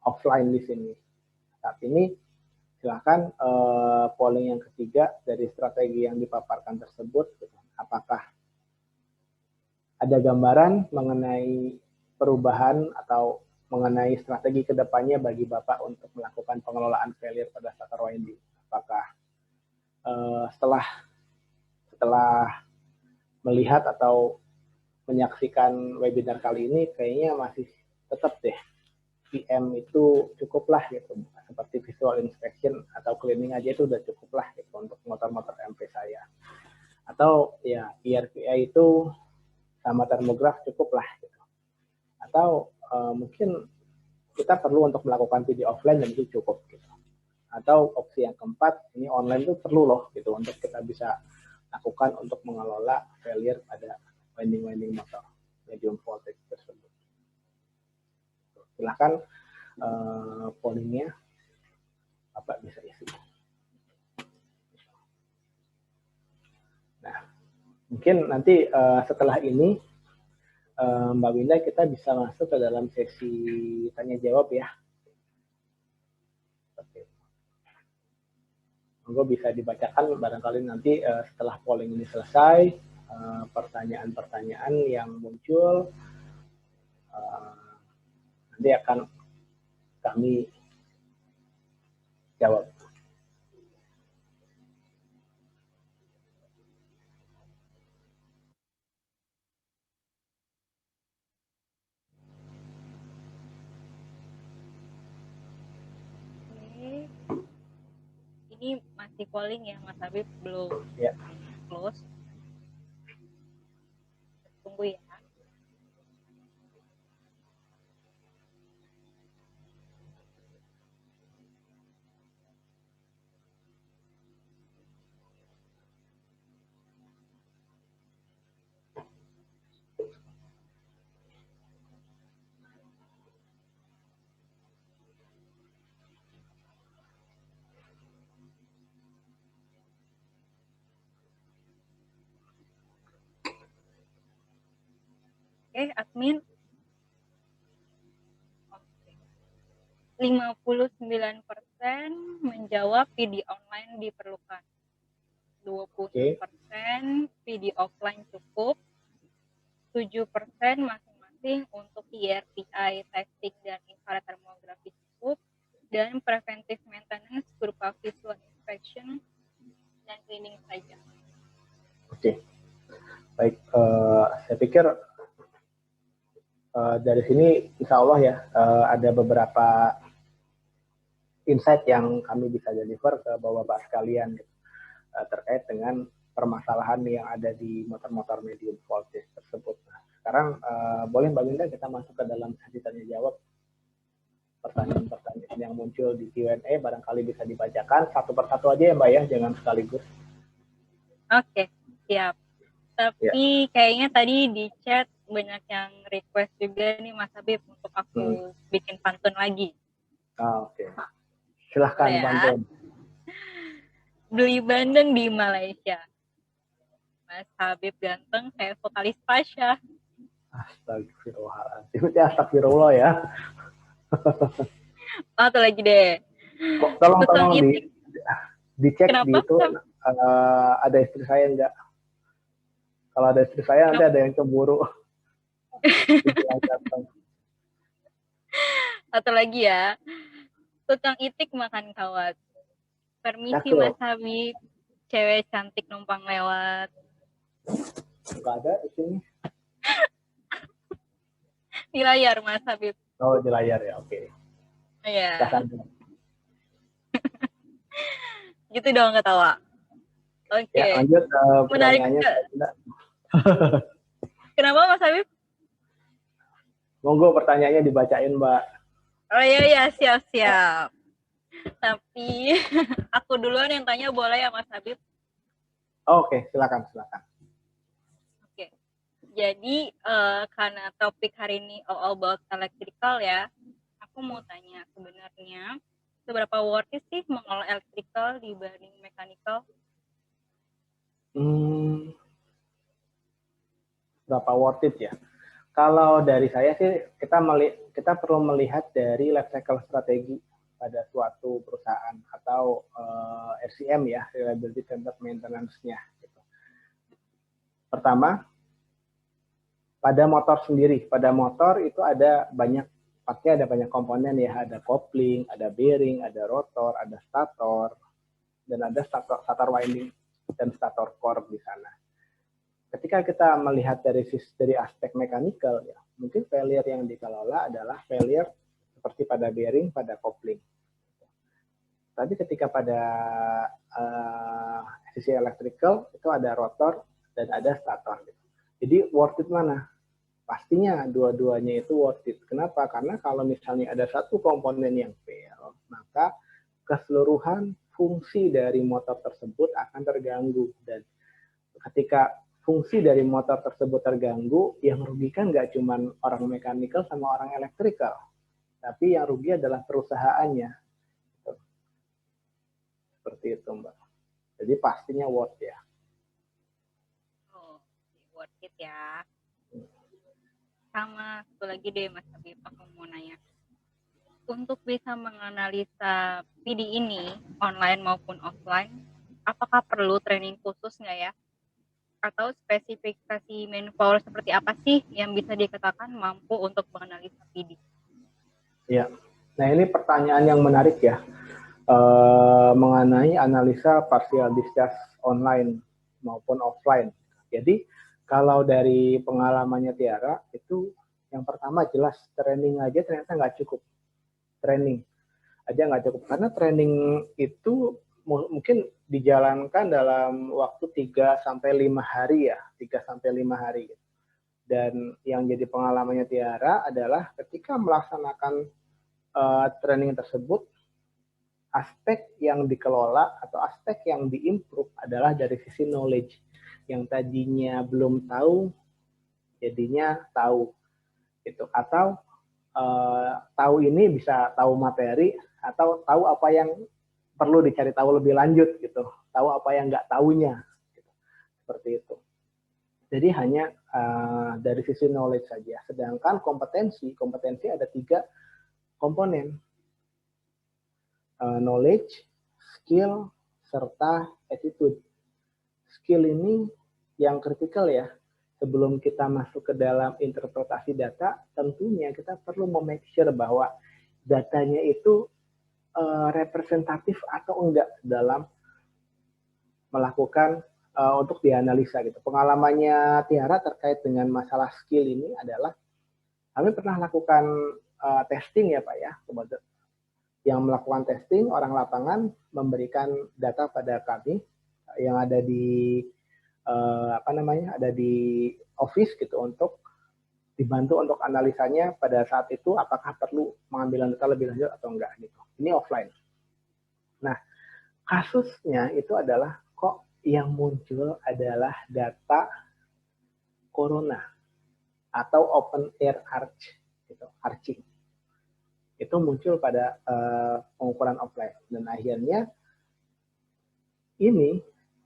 offline di sini. Saat ini silakan polling yang ketiga dari strategi yang dipaparkan tersebut, apakah ada gambaran mengenai perubahan atau mengenai strategi kedepannya bagi Bapak untuk melakukan pengelolaan failure pada starter winding. Apakah setelah melihat atau menyaksikan webinar kali ini, kayaknya masih tetap deh PM itu cukuplah gitu, seperti visual inspection atau cleaning aja itu udah cukuplah gitu untuk motor-motor MP saya. Atau ya IRPA itu sama termograf cukuplah gitu. Atau mungkin kita perlu untuk melakukan video offline dan itu cukup gitu. Atau opsi yang keempat, ini online itu perlu loh gitu untuk kita bisa lakukan untuk mengelola failure pada winding motor medium voltage tersebut. Silahkan pollingnya Bapak bisa isi. Nah, mungkin nanti setelah ini Mbak Winda kita bisa masuk ke dalam sesi tanya jawab ya. Monggo bisa dibacakan barangkali nanti setelah polling ini selesai, pertanyaan-pertanyaan yang muncul nanti akan kami jawab. Ini masih polling ya Mas Habib, belum close. Tunggu ya. Oke, admin. 59% menjawab video online diperlukan. 20% video offline cukup. 7% masing-masing untuk IRPI, testing, dan infrared thermography cukup. Dan preventive maintenance berupa visual inspection dan cleaning saja. Oke. Baik, saya pikir dari sini insya Allah ya ada beberapa insight yang kami bisa deliver ke Bapak-Bapak sekalian gitu, terkait dengan permasalahan yang ada di motor-motor medium voltage tersebut. Nah, sekarang boleh Mbak Winda kita masuk ke dalam sesi tanya jawab. pertanyaan-pertanyaan yang muncul di Q&A barangkali bisa dibacakan satu persatu aja ya Mbak ya, jangan sekaligus. Oke, siap. Tapi kayaknya tadi di chat banyak yang request juga nih Mas Habib untuk aku bikin pantun lagi. Oke. Silahkan ya. pantun. Beli bandeng di Malaysia. Mas Habib ganteng kayak vokalis Pasha. Astagfirullahaladzim. Ya, astagfirullah ya. Satu lagi deh. Tolong dicek Kenapa? di itu ada istri saya enggak? Kalau ada istri saya nanti ada yang cemburu. Satu lagi ya. Tukang itik makan kawat. Permisi Mas Habib. Cewek cantik numpang lewat. Enggak ada di sini. Di layar Mas Habib. Oh, di layar ya, oke. Iya. Gitu dong ketawa. Oke. Ya, lanjut pertanyaannya. Kenapa Mas Habib? Monggo pertanyaannya dibacain Mbak. Oh iya, siap. Tapi aku duluan yang tanya boleh ya Mas Habib? Oke, silakan. Oke. Jadi karena topik hari ini all about electrical ya, aku mau tanya sebenarnya seberapa worth it sih mengolah electrical dibanding mechanical? Berapa worth it ya? Kalau dari saya sih kita perlu melihat dari life cycle strategi pada suatu perusahaan atau RCM ya, reliability centered maintenance-nya. Gitu. Pertama, pada motor sendiri, pada motor itu pasti ada banyak komponen ya, ada coupling, ada bearing, ada rotor, ada stator, dan ada stator winding dan stator core di sana. Ketika kita melihat dari aspek mechanical ya, mungkin failure yang dikelola adalah failure seperti pada bearing, pada coupling. Tapi ketika pada sisi electrical itu ada rotor dan ada stator. Jadi worth it mana? Pastinya dua-duanya itu worth it. Kenapa? Karena kalau misalnya ada satu komponen yang fail, maka keseluruhan fungsi dari motor tersebut akan terganggu. Dan ketika fungsi dari motor tersebut terganggu, yang merugikan nggak cuma orang mechanical sama orang electrical, tapi yang rugi adalah perusahaannya. Seperti itu, Mbak. Jadi pastinya worth ya. Oh, worth it ya. Sama satu lagi deh Mas Habib, aku mau nanya. Untuk bisa menganalisa PD ini, online maupun offline, apakah perlu training khusus nggak ya? Atau spesifikasi manpower seperti apa sih yang bisa dikatakan mampu untuk menganalisa PD? Ya, nah ini pertanyaan yang menarik ya, mengenai analisa partial discharge online maupun offline. Jadi kalau dari pengalamannya Tiara, itu yang pertama jelas training aja ternyata nggak cukup. Training aja nggak cukup, karena training itu mungkin dijalankan dalam waktu 3-5 hari ya, 3-5 hari. Dan yang jadi pengalamannya Tiara adalah ketika melaksanakan training tersebut, aspek yang dikelola atau aspek yang diimprove adalah dari sisi knowledge. Yang tadinya belum tahu, jadinya tahu. Gitu. Atau tahu ini bisa tahu materi, atau tahu apa yang perlu dicari tahu lebih lanjut. Gitu. Tahu apa yang nggak tahunya. Gitu. Seperti itu. Jadi hanya dari sisi knowledge saja. Sedangkan kompetensi ada 3 komponen. Knowledge, skill, serta attitude. Skill ini yang kritikal ya. Sebelum kita masuk ke dalam interpretasi data, tentunya kita perlu make sure bahwa datanya itu representatif atau enggak dalam melakukan untuk dianalisa gitu. Pengalamannya Tiara terkait dengan masalah skill ini adalah kami pernah lakukan testing ya Pak ya. Yang melakukan testing, orang lapangan memberikan data pada kami yang ada di ada di office gitu untuk dibantu untuk analisanya pada saat itu apakah perlu pengambilan data lebih lanjut atau enggak gitu. Ini offline. Nah, kasusnya itu adalah kok yang muncul adalah data corona atau open air arch gitu, arching. Itu muncul pada pengukuran offline dan akhirnya ini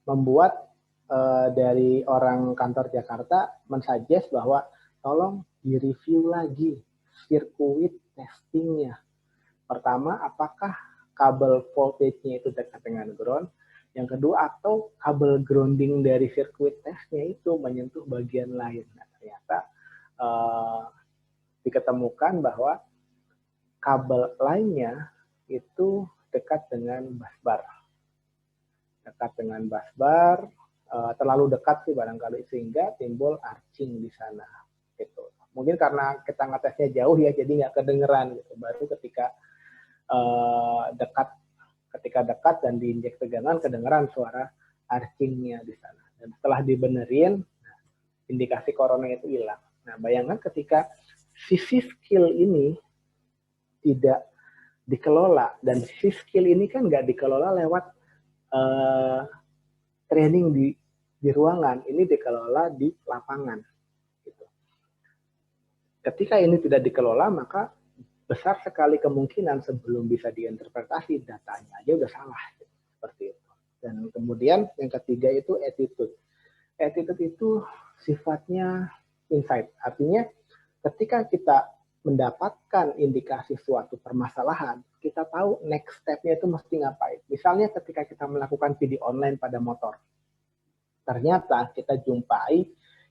membuat dari orang kantor Jakarta mensuggest bahwa tolong direview lagi sirkuit testingnya. Pertama, apakah kabel voltage-nya itu dekat dengan ground? Yang kedua, atau kabel grounding dari sirkuit testnya itu menyentuh bagian lain. Nah, ternyata diketemukan bahwa kabel lainnya itu dekat dengan busbar. Dekat dengan busbar, terlalu dekat sih barangkali sehingga timbul arcing di sana. Gitu. Mungkin karena kita ngetesnya jauh ya, jadi nggak kedengeran. Gitu. Baru ketika dekat dan diinjek tegangan kedengeran suara arcingnya di sana. Dan setelah dibenerin, indikasi corona itu hilang. Nah, bayangkan ketika sisi skill ini tidak dikelola dan sisi skill ini kan nggak dikelola lewat training di ruangan, ini dikelola di lapangan. Gitu. Ketika ini tidak dikelola, maka besar sekali kemungkinan sebelum bisa diinterpretasi datanya aja udah salah. Gitu. Seperti itu. Dan kemudian yang ketiga itu attitude. Attitude itu sifatnya insight. Artinya ketika kita mendapatkan indikasi suatu permasalahan, kita tahu next step-nya itu mesti ngapain. Misalnya ketika kita melakukan video online pada motor, ternyata kita jumpai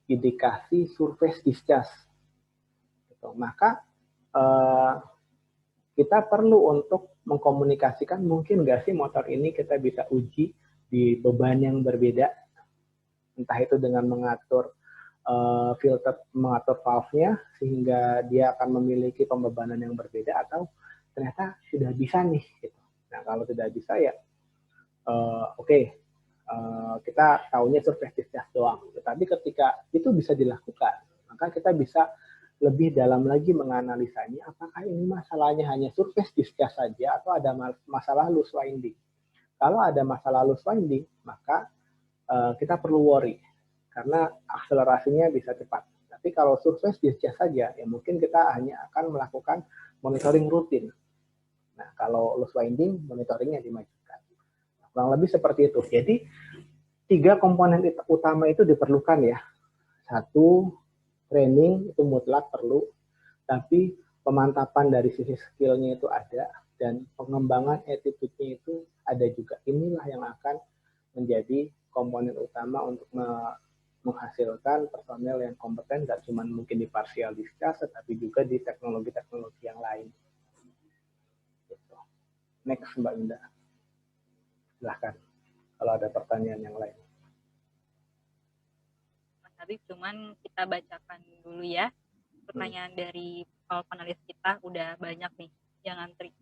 indikasi surface discharge. Gitu. Maka kita perlu untuk mengkomunikasikan mungkin nggak sih motor ini kita bisa uji di beban yang berbeda, entah itu dengan mengatur filter, mengatur valve-nya sehingga dia akan memiliki pembebanan yang berbeda atau ternyata sudah bisa nih. Gitu. Nah kalau tidak bisa ya kita tahunya surface discharge doang. Tetapi ketika itu bisa dilakukan, maka kita bisa lebih dalam lagi menganalisanya apakah ini masalahnya hanya surface discharge saja atau ada masalah loose winding. Kalau ada masalah loose winding, maka kita perlu worry karena akselerasinya bisa cepat. Tapi kalau surface discharge saja, ya mungkin kita hanya akan melakukan monitoring rutin. Nah, kalau loose winding, monitoringnya dimajukan. Kurang lebih seperti itu. Jadi, 3 komponen utama itu diperlukan ya. 1, training itu mutlak perlu, tapi pemantapan dari sisi skillnya itu ada, dan pengembangan attitude-nya itu ada juga. Inilah yang akan menjadi komponen utama untuk menghasilkan personel yang kompeten, tidak cuma mungkin di partial discharge, tapi juga di teknologi-teknologi yang lain. Gitu. Next, Mbak Indah. Silahkan, kalau ada pertanyaan yang lain. Mas Habib, cuman kita bacakan dulu ya. Pertanyaan dari panelis kita udah banyak nih yang ngantri.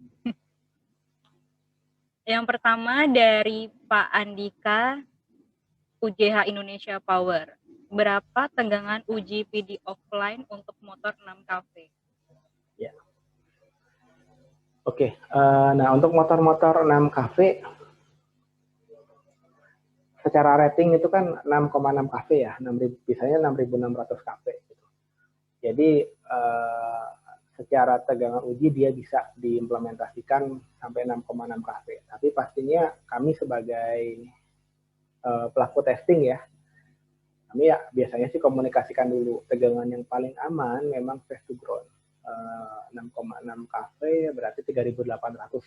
Yang pertama dari Pak Andika, UJH Indonesia Power. Berapa tenggangan uji PD offline untuk motor 6 kV? Ya. Oke, nah untuk motor-motor 6 kV, secara rating itu kan 6,6 kV ya, biasanya 6.600 kV. Gitu. Jadi secara tegangan uji dia bisa diimplementasikan sampai 6,6 kV. Tapi pastinya kami sebagai pelaku testing ya, kami ya biasanya sih komunikasikan dulu tegangan yang paling aman memang phase to ground 6,6 kV berarti 3.800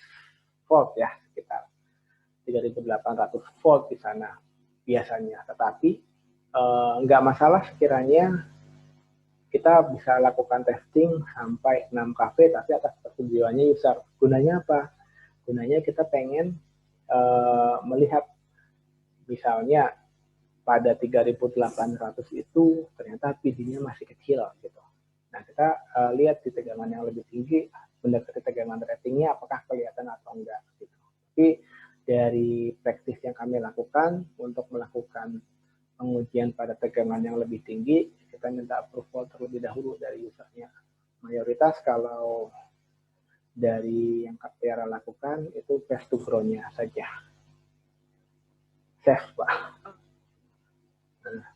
volt ya, sekitar 3.800 volt di sana biasanya. Tetapi nggak masalah sekiranya kita bisa lakukan testing sampai 6 kV tapi atas persetujuannya user. Gunanya apa? Gunanya kita pengen melihat misalnya pada 3.800 itu ternyata PD-nya masih kecil gitu. Nah, kita lihat di tegangan yang lebih tinggi, mendekati tegangan ratingnya apakah kelihatan atau enggak gitu. Tapi dari praktis yang kami lakukan untuk melakukan pengujian pada tegangan yang lebih tinggi, kita kita minta approval terlebih dahulu dari usernya. Mayoritas kalau dari yang Kaptera lakukan itu paste to grow-nya saja. Safe, Pak. Nah,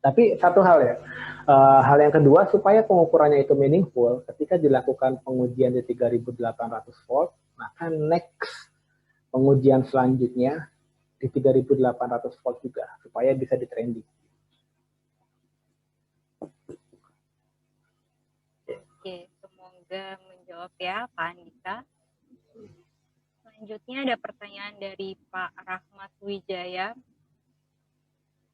tapi satu hal ya, hal yang kedua supaya pengukurannya itu meaningful, ketika dilakukan pengujian di 3800 volt, maka next pengujian selanjutnya di 3800 volt juga, supaya bisa di trending. Oke, semoga menjawab ya Pak Andika. Selanjutnya ada pertanyaan dari Pak Rahmat Wijaya.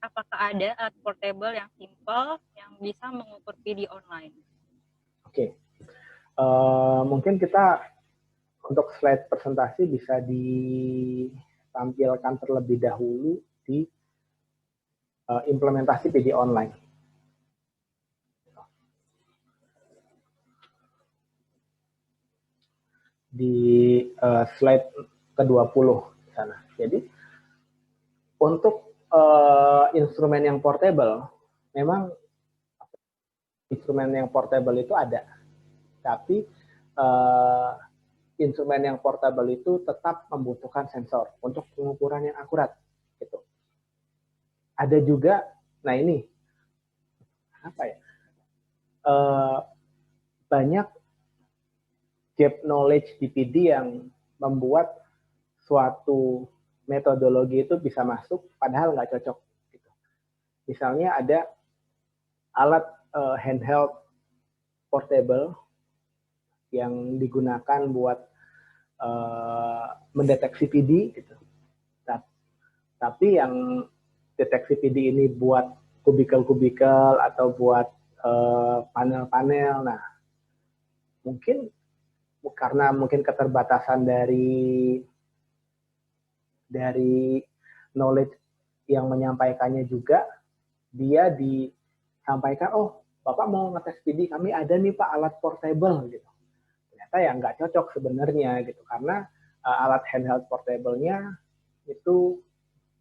Apakah ada alat portable yang simple yang bisa mengukur PD online? Oke, mungkin kita untuk slide presentasi bisa ditampilkan terlebih dahulu di implementasi PD online. Di slide ke-20 sana. Jadi untuk instrumen yang portable, memang instrumen yang portable itu ada, tapi instrumen yang portable itu tetap membutuhkan sensor untuk pengukuran yang akurat. Gitu. Ada juga, nah ini apa ya? Banyak gap knowledge di PD yang membuat suatu metodologi itu bisa masuk, padahal nggak cocok. Gitu. Misalnya ada alat handheld portable yang digunakan buat mendeteksi PD, gitu. Tapi yang deteksi PD ini buat kubikel-kubikel atau buat panel-panel, nah mungkin karena mungkin keterbatasan dari knowledge yang menyampaikannya juga, dia disampaikan, oh Bapak mau ngetes PD, kami ada nih Pak alat portable gitu. Ternyata ya nggak cocok sebenarnya gitu, karena alat handheld portable-nya itu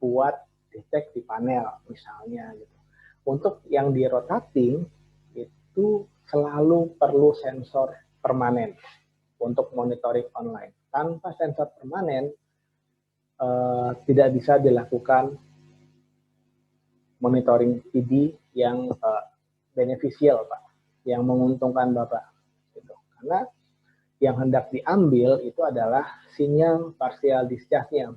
buat detect di panel misalnya gitu. Untuk yang di rotating itu selalu perlu sensor permanen untuk monitoring online. Tanpa sensor permanen, tidak bisa dilakukan monitoring PD yang beneficial, Pak, yang menguntungkan Bapak. Gitu. Karena yang hendak diambil itu adalah sinyal partial discharge-nya,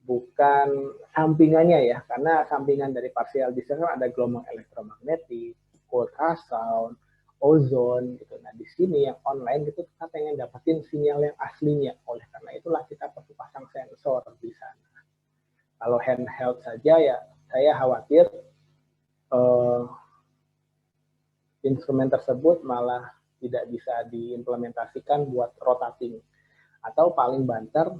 bukan sampingannya ya, karena sampingan dari partial discharge ada gelombang elektromagnetik, ultrasound, ozon gitu. Nah di sini yang online itu kita pengen dapetin sinyal yang aslinya. Oleh karena itulah kita perlu pasang sensor di sana. Kalau handheld saja ya saya khawatir instrumen tersebut malah tidak bisa diimplementasikan buat rotating. Atau paling banter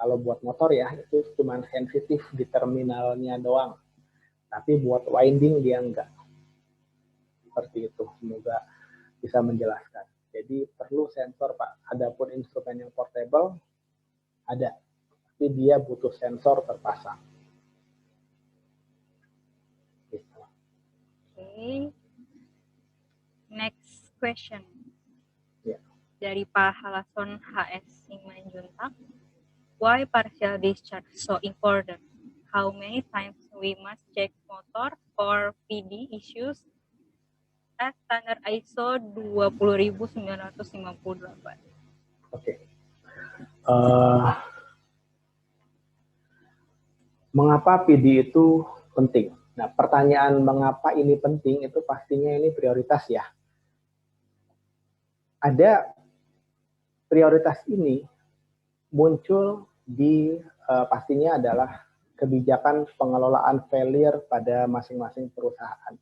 kalau buat motor ya itu cuma sensitif di terminalnya doang. Tapi buat winding dia enggak. Seperti itu, semoga bisa menjelaskan. Jadi perlu sensor Pak. Adapun instrumen yang portable ada, tapi dia butuh sensor terpasang. Gitu. Okay. Next question. Ya. Dari Pak Halason HS Simanjuntak. Why partial discharge so important? How many times we must check motor for PD issues? Standar ISO 20958. Oke. Mengapa PD itu penting? Nah, pertanyaan mengapa ini penting itu pastinya ini prioritas ya. Ada prioritas ini muncul di pastinya adalah kebijakan pengelolaan failure pada masing-masing perusahaan.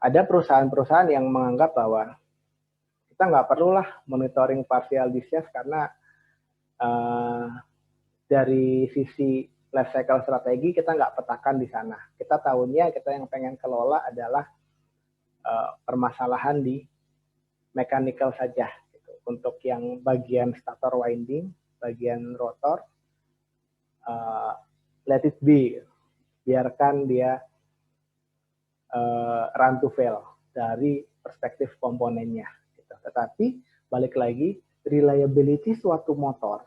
Ada perusahaan-perusahaan yang menganggap bahwa kita nggak perlulah monitoring partial discharge karena dari sisi life cycle strategi kita nggak petakan di sana. Kita tahunya kita yang pengen kelola adalah permasalahan di mechanical saja. Gitu. Untuk yang bagian stator winding, bagian rotor, let it be. biarkan dia run to fail dari perspektif komponennya. Gitu. Tetapi balik lagi, reliability suatu motor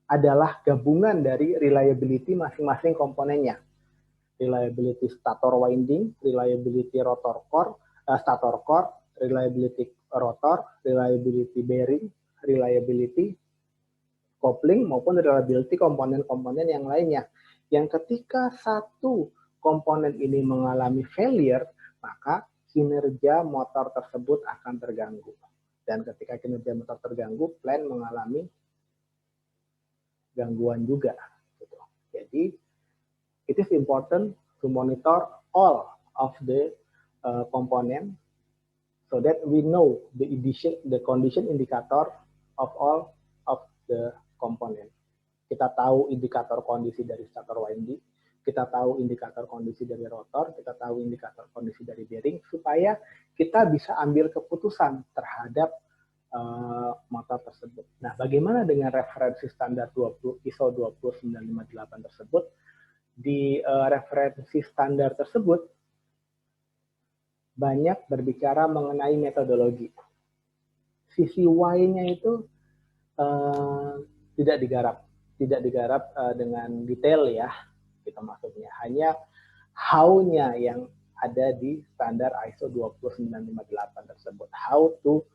adalah gabungan dari reliability masing-masing komponennya. Reliability stator winding, reliability rotor core, stator core, reliability rotor, reliability bearing, reliability coupling, maupun reliability komponen-komponen yang lainnya. Yang ketika satu komponen ini mengalami failure, maka kinerja motor tersebut akan terganggu. Dan ketika kinerja motor terganggu, plant mengalami gangguan juga. Gitu. Jadi, it is important to monitor all of the component so that we know the condition indicator of all of the component. Kita tahu indikator kondisi dari stator winding, kita tahu indikator kondisi dari rotor, kita tahu indikator kondisi dari bearing, supaya kita bisa ambil keputusan terhadap motor tersebut. Nah, bagaimana dengan referensi standar ISO 20958 tersebut? Di referensi standar tersebut banyak berbicara mengenai metodologi. Sisi Y-nya itu tidak digarap dengan detail ya, kita maksudnya. Hanya how-nya yang ada di standar ISO 20958 tersebut. How to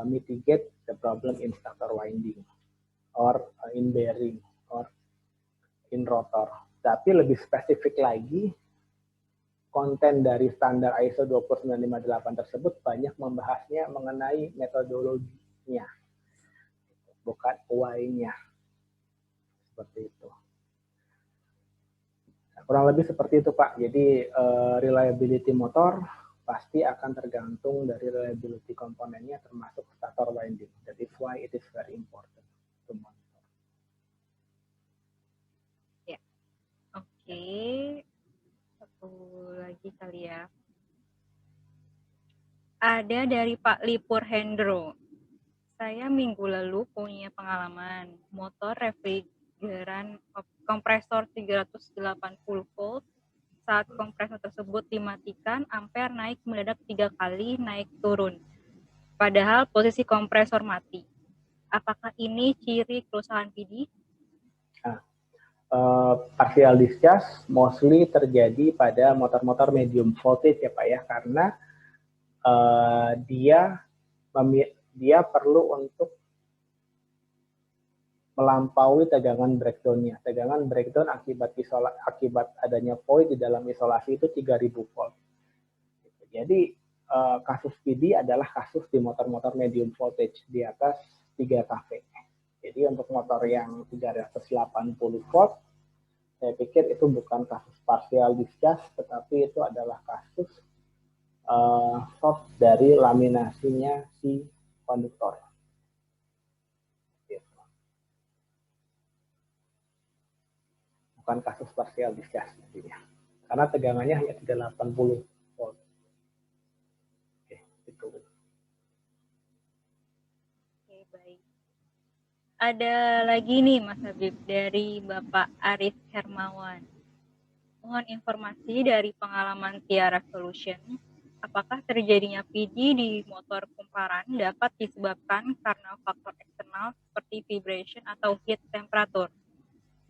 mitigate the problem in stator winding or in bearing or in rotor. Tapi lebih spesifik lagi, konten dari standar ISO 20958 tersebut banyak membahasnya mengenai metodologinya, bukan why-nya. Seperti itu. Nah, kurang lebih seperti itu, Pak. Jadi reliability motor pasti akan tergantung dari reliability komponennya, termasuk stator winding. That is why it is very important to monitor. Ya, oke. Satu lagi kali ya. Ada dari Pak Lipur Hendro. Saya minggu lalu punya pengalaman motor refrigeran kompresor 380 volt. Saat kompresor tersebut dimatikan, ampere naik mendadak 3 kali naik turun. Padahal posisi kompresor mati. Apakah ini ciri kerusakan PD? Partial discharge mostly terjadi pada motor-motor medium voltage ya Pak ya, karena dia perlu untuk melampaui tegangan breakdown-nya. Tegangan breakdown akibat adanya void di dalam isolasi itu 3000 volt. Jadi kasus PD adalah kasus di motor-motor medium voltage di atas 3 kV. Jadi untuk motor yang 380 volt, saya pikir itu bukan kasus partial discharge, tetapi itu adalah kasus short dari laminasinya si konduktor. Bukan kasus partial discharge nantinya. Karena tegangannya hanya 380 volt. Oke, itu. Oke, baik. Ada lagi nih Mas Habib dari Bapak Arif Hermawan. Mohon informasi dari pengalaman Tiara Solution. Apakah terjadinya PD di motor kumparan dapat disebabkan karena faktor eksternal seperti vibration atau heat temperatur?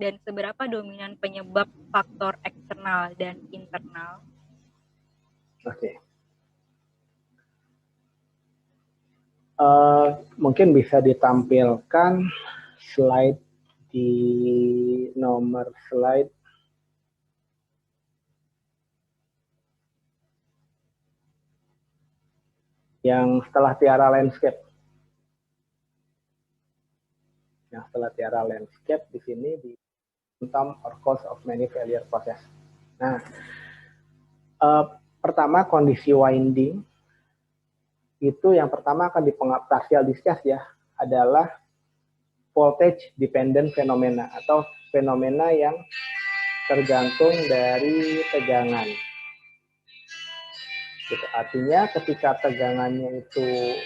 Dan seberapa dominan penyebab faktor eksternal dan internal? Oke. Mungkin bisa ditampilkan slide di nomor slide yang setelah Tiara landscape. Yang setelah Tiara landscape di sini di symptom or cause of many failure process. Nah, pertama kondisi winding itu yang pertama akan partial discharge ya, adalah voltage dependent fenomena atau fenomena yang tergantung dari tegangan. Gitu. Artinya ketika tegangannya itu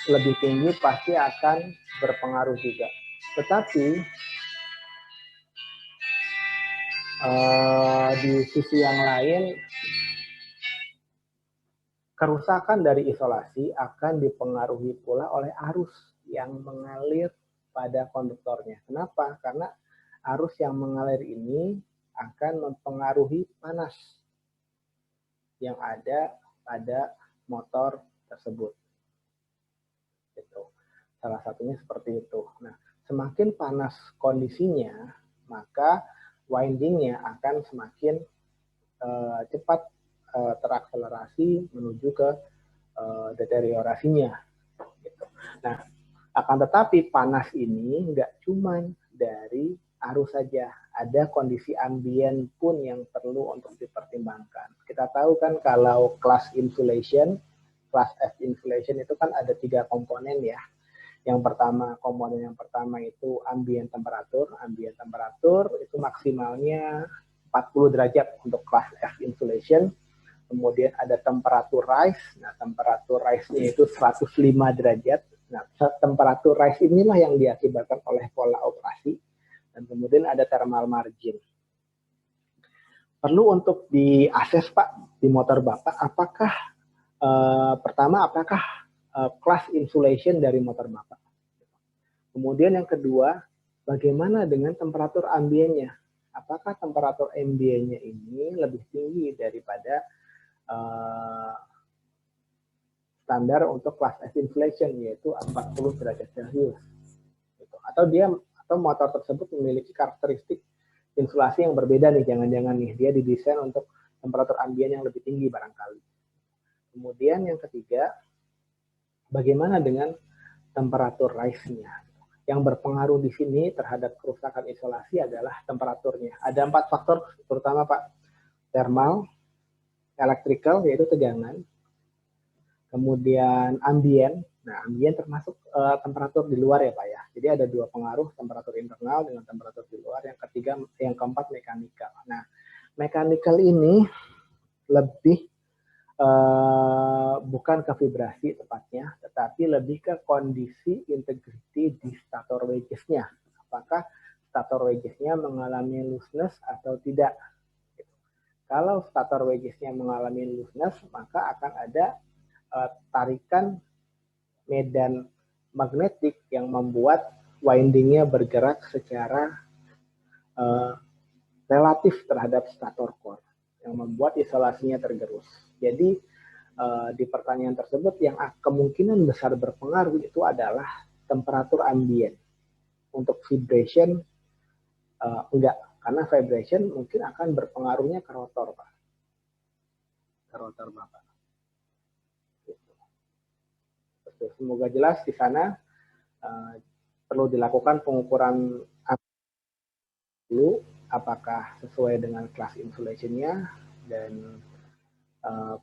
lebih tinggi pasti akan berpengaruh juga. Tetapi Di sisi yang lain, kerusakan dari isolasi akan dipengaruhi pula oleh arus yang mengalir pada konduktornya. Kenapa? Karena arus yang mengalir ini akan mempengaruhi panas yang ada pada motor tersebut. Gitu. Salah satunya seperti itu. Nah, semakin panas kondisinya, maka windingnya akan semakin cepat terakselerasi menuju ke deteriorasinya. Gitu. Nah, akan tetapi panas ini nggak cuman dari arus saja, ada kondisi ambien pun yang perlu untuk dipertimbangkan. Kita tahu kan kalau kelas insulation, kelas F insulation itu kan ada 3 komponen ya. Yang pertama, komponen yang pertama itu ambient temperatur. Ambient temperatur itu maksimalnya 40 derajat untuk kelas F insulation. Kemudian ada temperatur rise. Nah, temperatur rise-nya itu 105 derajat. Nah, temperatur rise inilah yang diakibatkan oleh pola operasi. Dan kemudian ada thermal margin. Perlu untuk diakses Pak di motor Bapak, apakah pertama apakah kelas insulation dari motor Bapak. Kemudian yang kedua, bagaimana dengan temperatur ambiennya? Apakah temperatur ambiennya ini lebih tinggi daripada standar untuk kelas F insulation, yaitu 40 derajat Celcius. Gitu. Atau motor tersebut memiliki karakteristik insulasi yang berbeda nih, jangan-jangan nih dia didesain untuk temperatur ambien yang lebih tinggi barangkali. Kemudian yang ketiga, bagaimana dengan temperatur rise-nya? Yang berpengaruh di sini terhadap kerusakan isolasi adalah temperaturnya. Ada 4 faktor, terutama Pak. Thermal, electrical, yaitu tegangan. Kemudian ambien. Nah, ambien termasuk temperatur di luar ya Pak ya. Jadi ada 2 pengaruh, temperatur internal dengan temperatur di luar. Yang ketiga, yang keempat mekanikal. Nah, mekanikal ini lebih bukan ke vibrasi tepatnya, tetapi lebih ke kondisi integrity di stator wedges-nya. Apakah stator wedges-nya mengalami looseness atau tidak. Kalau stator wedges-nya mengalami looseness, maka akan ada tarikan medan magnetik yang membuat winding-nya bergerak secara relatif terhadap stator core, yang membuat isolasinya tergerus. Jadi di pertanyaan tersebut yang kemungkinan besar berpengaruh itu adalah temperatur ambien. Untuk vibration enggak, karena vibration mungkin akan berpengaruhnya ke rotor, Pak. Ke rotor Bapak. Gitu. Semoga jelas di sana. Perlu dilakukan pengukuran dulu apakah sesuai dengan kelas insulation-nya, dan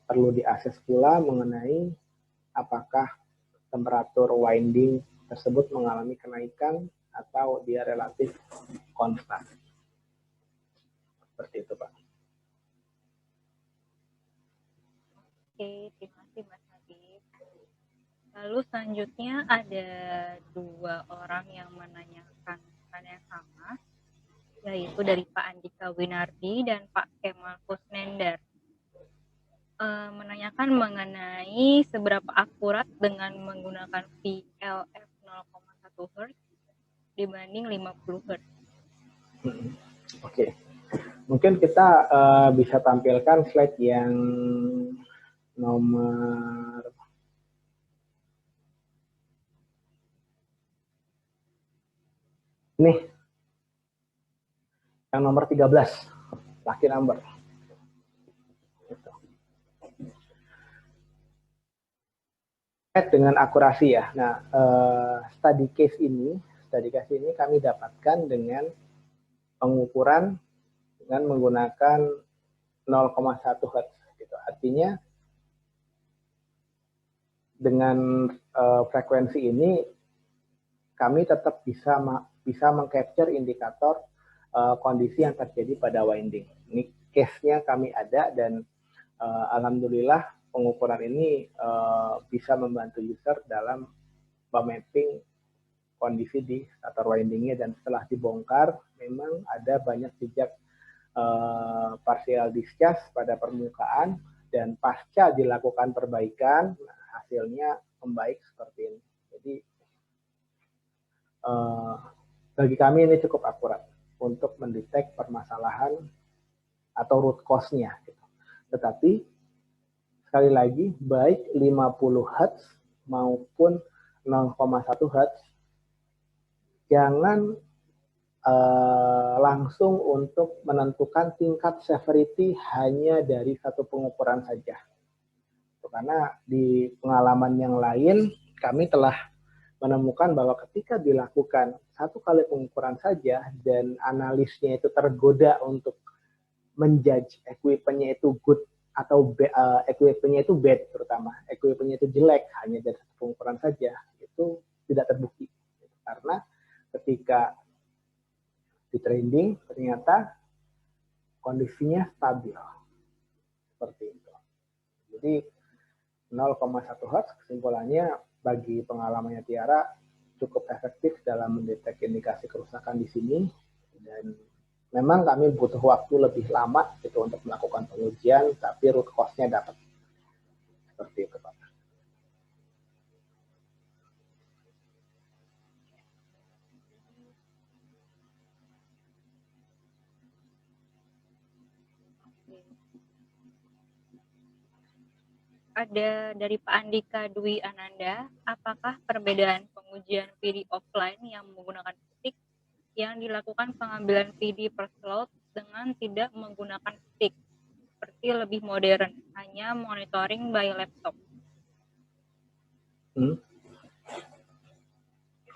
perlu diakses pula mengenai apakah temperatur winding tersebut mengalami kenaikan atau dia relatif konstan. Seperti itu, Pak. Oke, terima kasih Mas Habib. Lalu selanjutnya ada 2 orang yang menanyakan pertanyaan yang sama, yaitu dari Pak Andika Winardi dan Pak Kemal Kusnendar. Menanyakan mengenai seberapa akurat dengan menggunakan VLF 0,1 Hz dibanding 50 Hz. Oke. Mungkin kita bisa tampilkan slide yang nomor ini. Yang nomor 13, lucky number. Dengan akurasi ya. Nah, study case ini kami dapatkan dengan pengukuran dengan menggunakan 0,1 Hz. Gitu. Artinya dengan frekuensi ini kami tetap bisa mengcapture indikator kondisi yang terjadi pada winding. Ini case-nya kami ada, dan alhamdulillah pengukuran ini bisa membantu user dalam memapping kondisi di stator windingnya, dan setelah dibongkar memang ada banyak jejak partial discharge pada permukaan dan pasca dilakukan perbaikan, nah, hasilnya membaik seperti ini. Jadi bagi kami ini cukup akurat untuk mendetek permasalahan atau root cause-nya. Gitu. Tetapi sekali lagi baik 50 Hz maupun 0,1 Hz jangan langsung untuk menentukan tingkat severity hanya dari satu pengukuran saja. Karena di pengalaman yang lain kami telah menemukan bahwa ketika dilakukan satu kali pengukuran saja dan analisnya itu tergoda untuk menjudge equipment-nya itu good atau equipment-nya itu bad, terutama equipment-nya itu jelek hanya dari satu pengukuran saja, itu tidak terbukti. Karena ketika di trending ternyata kondisinya stabil seperti itu. Jadi 0,1 Hz kesimpulannya bagi pengalamannya Tiara cukup efektif dalam mendeteksi indikasi kerusakan di sini, dan memang kami butuh waktu lebih lama gitu untuk melakukan pengujian, tapi root cause-nya dapat seperti itu, Pak. Ada dari Pak Andika Dwi Ananda, apakah perbedaan pengujian PD offline yang menggunakan stick yang dilakukan pengambilan PD per slot dengan tidak menggunakan stick, seperti lebih modern, hanya monitoring by laptop?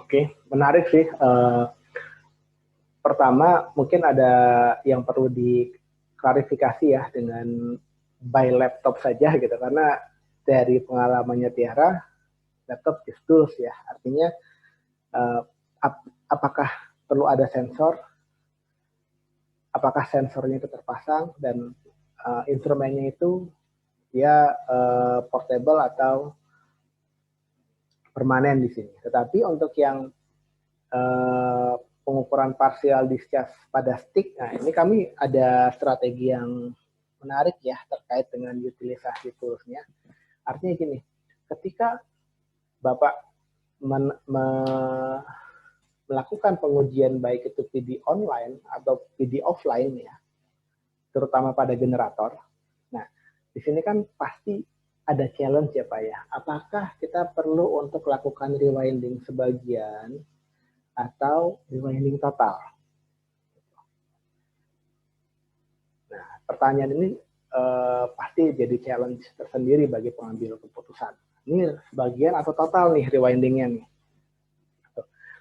Oke, menarik sih. Pertama, mungkin ada yang perlu diklarifikasi ya dengan by laptop saja gitu, karena dari pengalamannya Tiara, laptop is tools ya, artinya apakah perlu ada sensor, apakah sensornya itu terpasang, dan instrumennya itu ya portable atau permanen di sini. Tetapi untuk yang pengukuran partial discharge pada stick, nah ini kami ada strategi yang menarik ya terkait dengan utilisasi toolsnya. Artinya gini, ketika Bapak melakukan pengujian baik itu PD online atau PD offline ya, terutama pada generator. Nah, di sini kan pasti ada challenge ya Pak ya. Apakah kita perlu untuk lakukan rewinding sebagian atau rewinding total? Nah, pertanyaan ini pasti jadi challenge tersendiri bagi pengambil keputusan. Ini sebagian atau total nih rewindingnya nih.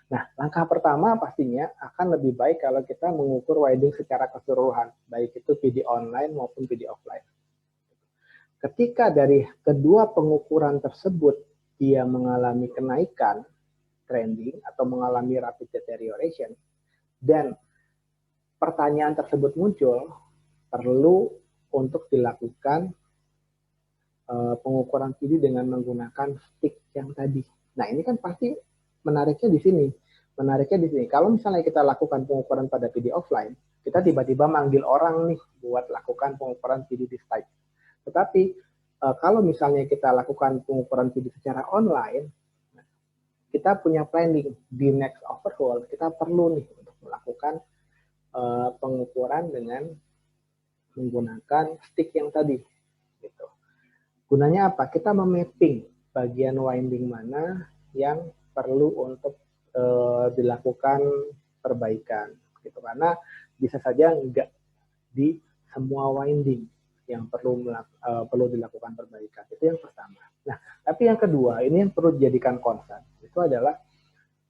Nah, langkah pertama pastinya akan lebih baik kalau kita mengukur winding secara keseluruhan, baik itu PD online maupun PD offline. Ketika dari kedua pengukuran tersebut dia mengalami kenaikan trending atau mengalami rapid deterioration, dan pertanyaan tersebut muncul, perlu untuk dilakukan pengukuran PD dengan menggunakan stick yang tadi. Nah, ini kan pasti menariknya di sini. Kalau misalnya kita lakukan pengukuran pada PD offline, kita tiba-tiba manggil orang nih buat lakukan pengukuran PD di site. Tetapi kalau misalnya kita lakukan pengukuran PD secara online, kita punya planning di next overhaul, kita perlu nih untuk melakukan pengukuran dengan menggunakan stick yang tadi. Gitu. Gunanya apa? Kita memapping bagian winding mana yang perlu untuk dilakukan perbaikan, gitu. Karena bisa saja enggak di semua winding yang perlu dilakukan perbaikan. Itu yang pertama. Nah, tapi yang kedua, ini yang perlu dijadikan concern, itu adalah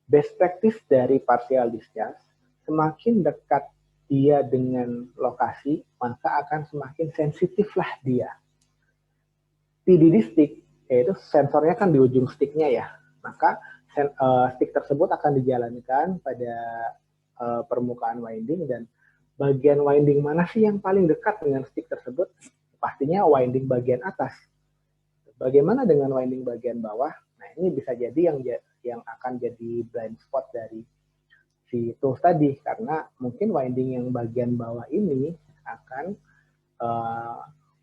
best practice dari partial discharge. Semakin dekat dia dengan lokasi, maka akan semakin sensitiflah dia. PD di stick, yaitu sensornya kan di ujung sticknya ya, maka stick tersebut akan dijalankan pada permukaan winding, dan bagian winding mana sih yang paling dekat dengan stick tersebut? Pastinya winding bagian atas. Bagaimana dengan winding bagian bawah? Nah, ini bisa jadi yang akan jadi blind spot dari si tools tadi, karena mungkin winding yang bagian bawah ini akan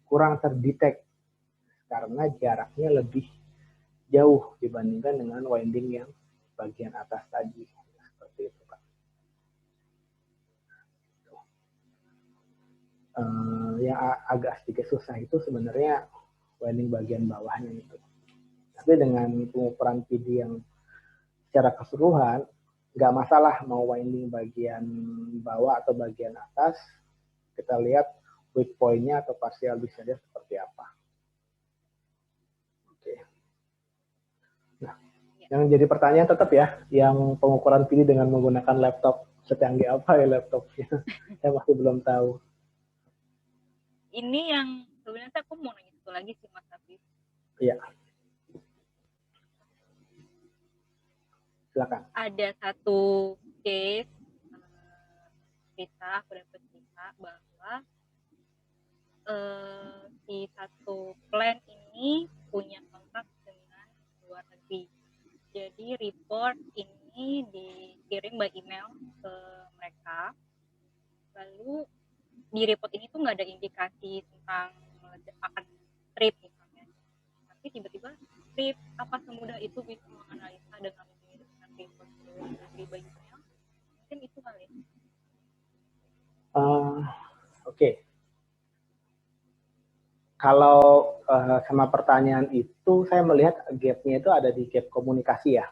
kurang terdetek karena jaraknya lebih jauh dibandingkan dengan winding yang bagian atas tadi. Seperti itu, Pak. Yang agak sedikit susah itu sebenarnya winding bagian bawahnya itu. Tapi dengan pengukuran PD yang secara keseluruhan, nggak masalah mau winding bagian bawah atau bagian atas, kita lihat weak point-nya atau partial discharge seperti apa. Oke. Nah, yang jadi pertanyaan tetap ya, yang pengukuran PD dengan menggunakan laptop secanggih apa ya laptopnya? Saya masih belum tahu. Ini yang sebenarnya aku mau nanya satu lagi sih Mas Habib. Iya. Silakan. Ada satu case cerita, aku dapat cerita bahwa si satu plan ini punya kontrak dengan luar negeri. Jadi report ini dikirim by email ke mereka. Lalu di report ini tuh nggak ada indikasi tentang akan trip misalnya. Tapi tiba-tiba trip, apa semudah itu bisa menganalisa dengan report by email? Mungkin itu kali. Oke. Kalau sama pertanyaan itu, saya melihat gap-nya itu ada di gap komunikasi ya.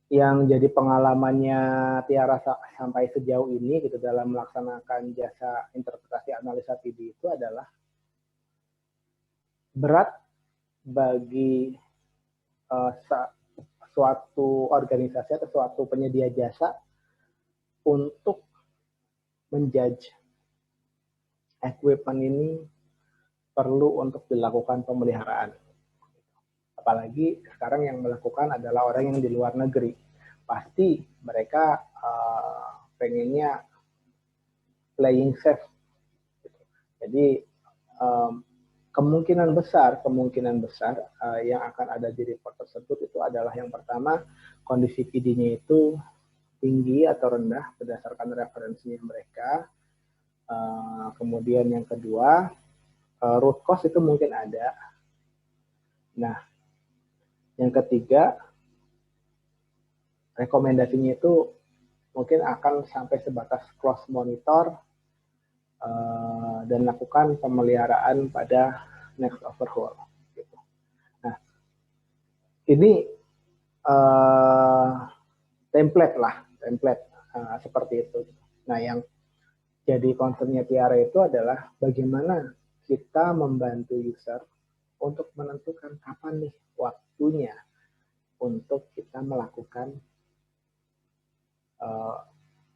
Yang jadi pengalamannya Tiara sampai sejauh ini gitu dalam melaksanakan jasa interpretasi analisa PD itu adalah berat bagi suatu organisasi atau suatu penyedia jasa untuk menjudge equipment ini perlu untuk dilakukan pemeliharaan. Apalagi sekarang yang melakukan adalah orang yang di luar negeri. Pasti mereka pengennya playing safe. Jadi kemungkinan besar yang akan ada di report tersebut itu adalah yang pertama, kondisi PD-nya itu tinggi atau rendah berdasarkan referensinya mereka. Kemudian yang kedua, root cause itu mungkin ada. Nah, yang ketiga, rekomendasinya itu mungkin akan sampai sebatas close monitor dan lakukan pemeliharaan pada next overhaul. Gitu. Nah, ini template seperti itu. Nah, yang jadi concern-nya Tiara itu adalah bagaimana kita membantu user untuk menentukan kapan nih waktunya untuk kita melakukan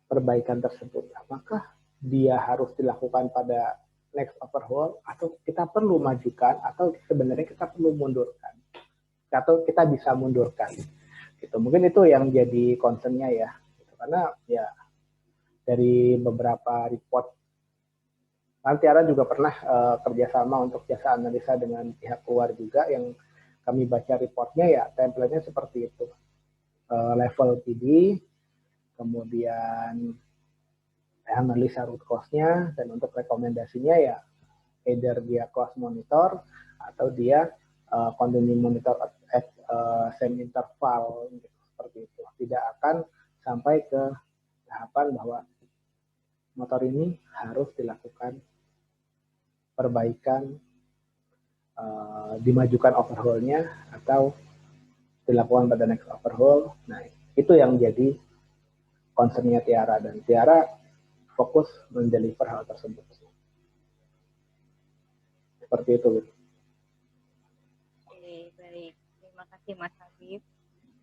perbaikan tersebut. Apakah dia harus dilakukan pada next overhaul atau kita perlu majukan atau sebenarnya kita perlu mundurkan atau kita bisa mundurkan. Gitu. Mungkin itu yang jadi concern-nya ya. Gitu. Karena ya dari beberapa report, Tiara juga pernah kerjasama untuk jasa analisa dengan pihak luar juga yang kami baca reportnya ya template-nya seperti itu. Level PD, kemudian analisa root cause-nya, dan untuk rekomendasinya ya either dia close monitor atau dia continue monitor at same interval gitu, seperti itu. Tidak akan sampai ke tahapan bahwa motor ini harus dilakukan perbaikan, dimajukan overhaul-nya atau dilakukan pada next overhaul. Nah, itu yang jadi concern-nya Tiara, dan Tiara fokus mendeliver hal tersebut. Seperti itu. Oke, baik. Terima kasih Mas Habib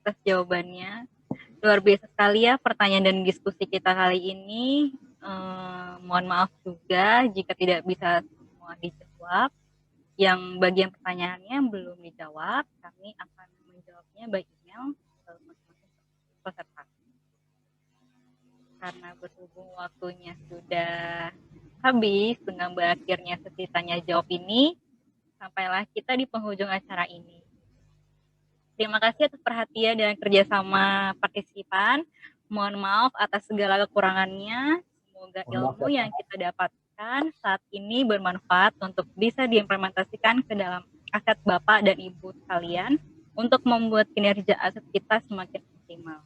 atas jawabannya. Luar biasa sekali ya pertanyaan dan diskusi kita kali ini. Mohon maaf juga jika tidak bisa semua dijawab. Yang bagian pertanyaannya belum dijawab, kami akan menjawabnya by email ke masing-masing peserta. Karena berhubung waktunya sudah habis dengan berakhirnya sesi tanya jawab ini, sampailah kita di penghujung acara ini. Terima kasih atas perhatian dan kerjasama partisipan. Mohon maaf atas segala kekurangannya. Semoga Mohon maaf ilmu ya, yang Pak. kita dapatkan saat ini bermanfaat untuk bisa diimplementasikan ke dalam aset Bapak dan Ibu sekalian untuk membuat kinerja aset kita semakin optimal.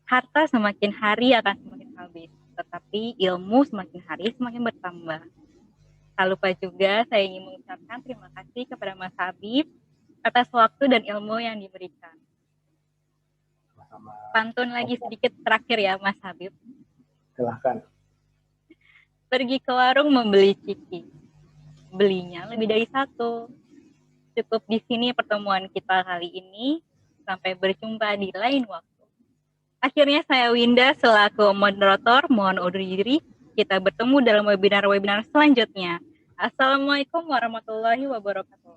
Harta semakin hari akan semakin habis, tetapi ilmu semakin hari semakin bertambah. Tak lupa juga saya ingin mengucapkan terima kasih kepada Mas Habib atas waktu dan ilmu yang diberikan. Sama-sama. Pantun lagi sedikit terakhir ya Mas Habib. Silahkan. Pergi ke warung membeli ciki. Belinya lebih dari satu. Cukup di sini pertemuan kita kali ini. Sampai berjumpa di lain waktu. Akhirnya saya Winda selaku moderator mohon undur diri. Kita bertemu dalam webinar-webinar selanjutnya. Assalamualaikum warahmatullahi wabarakatuh.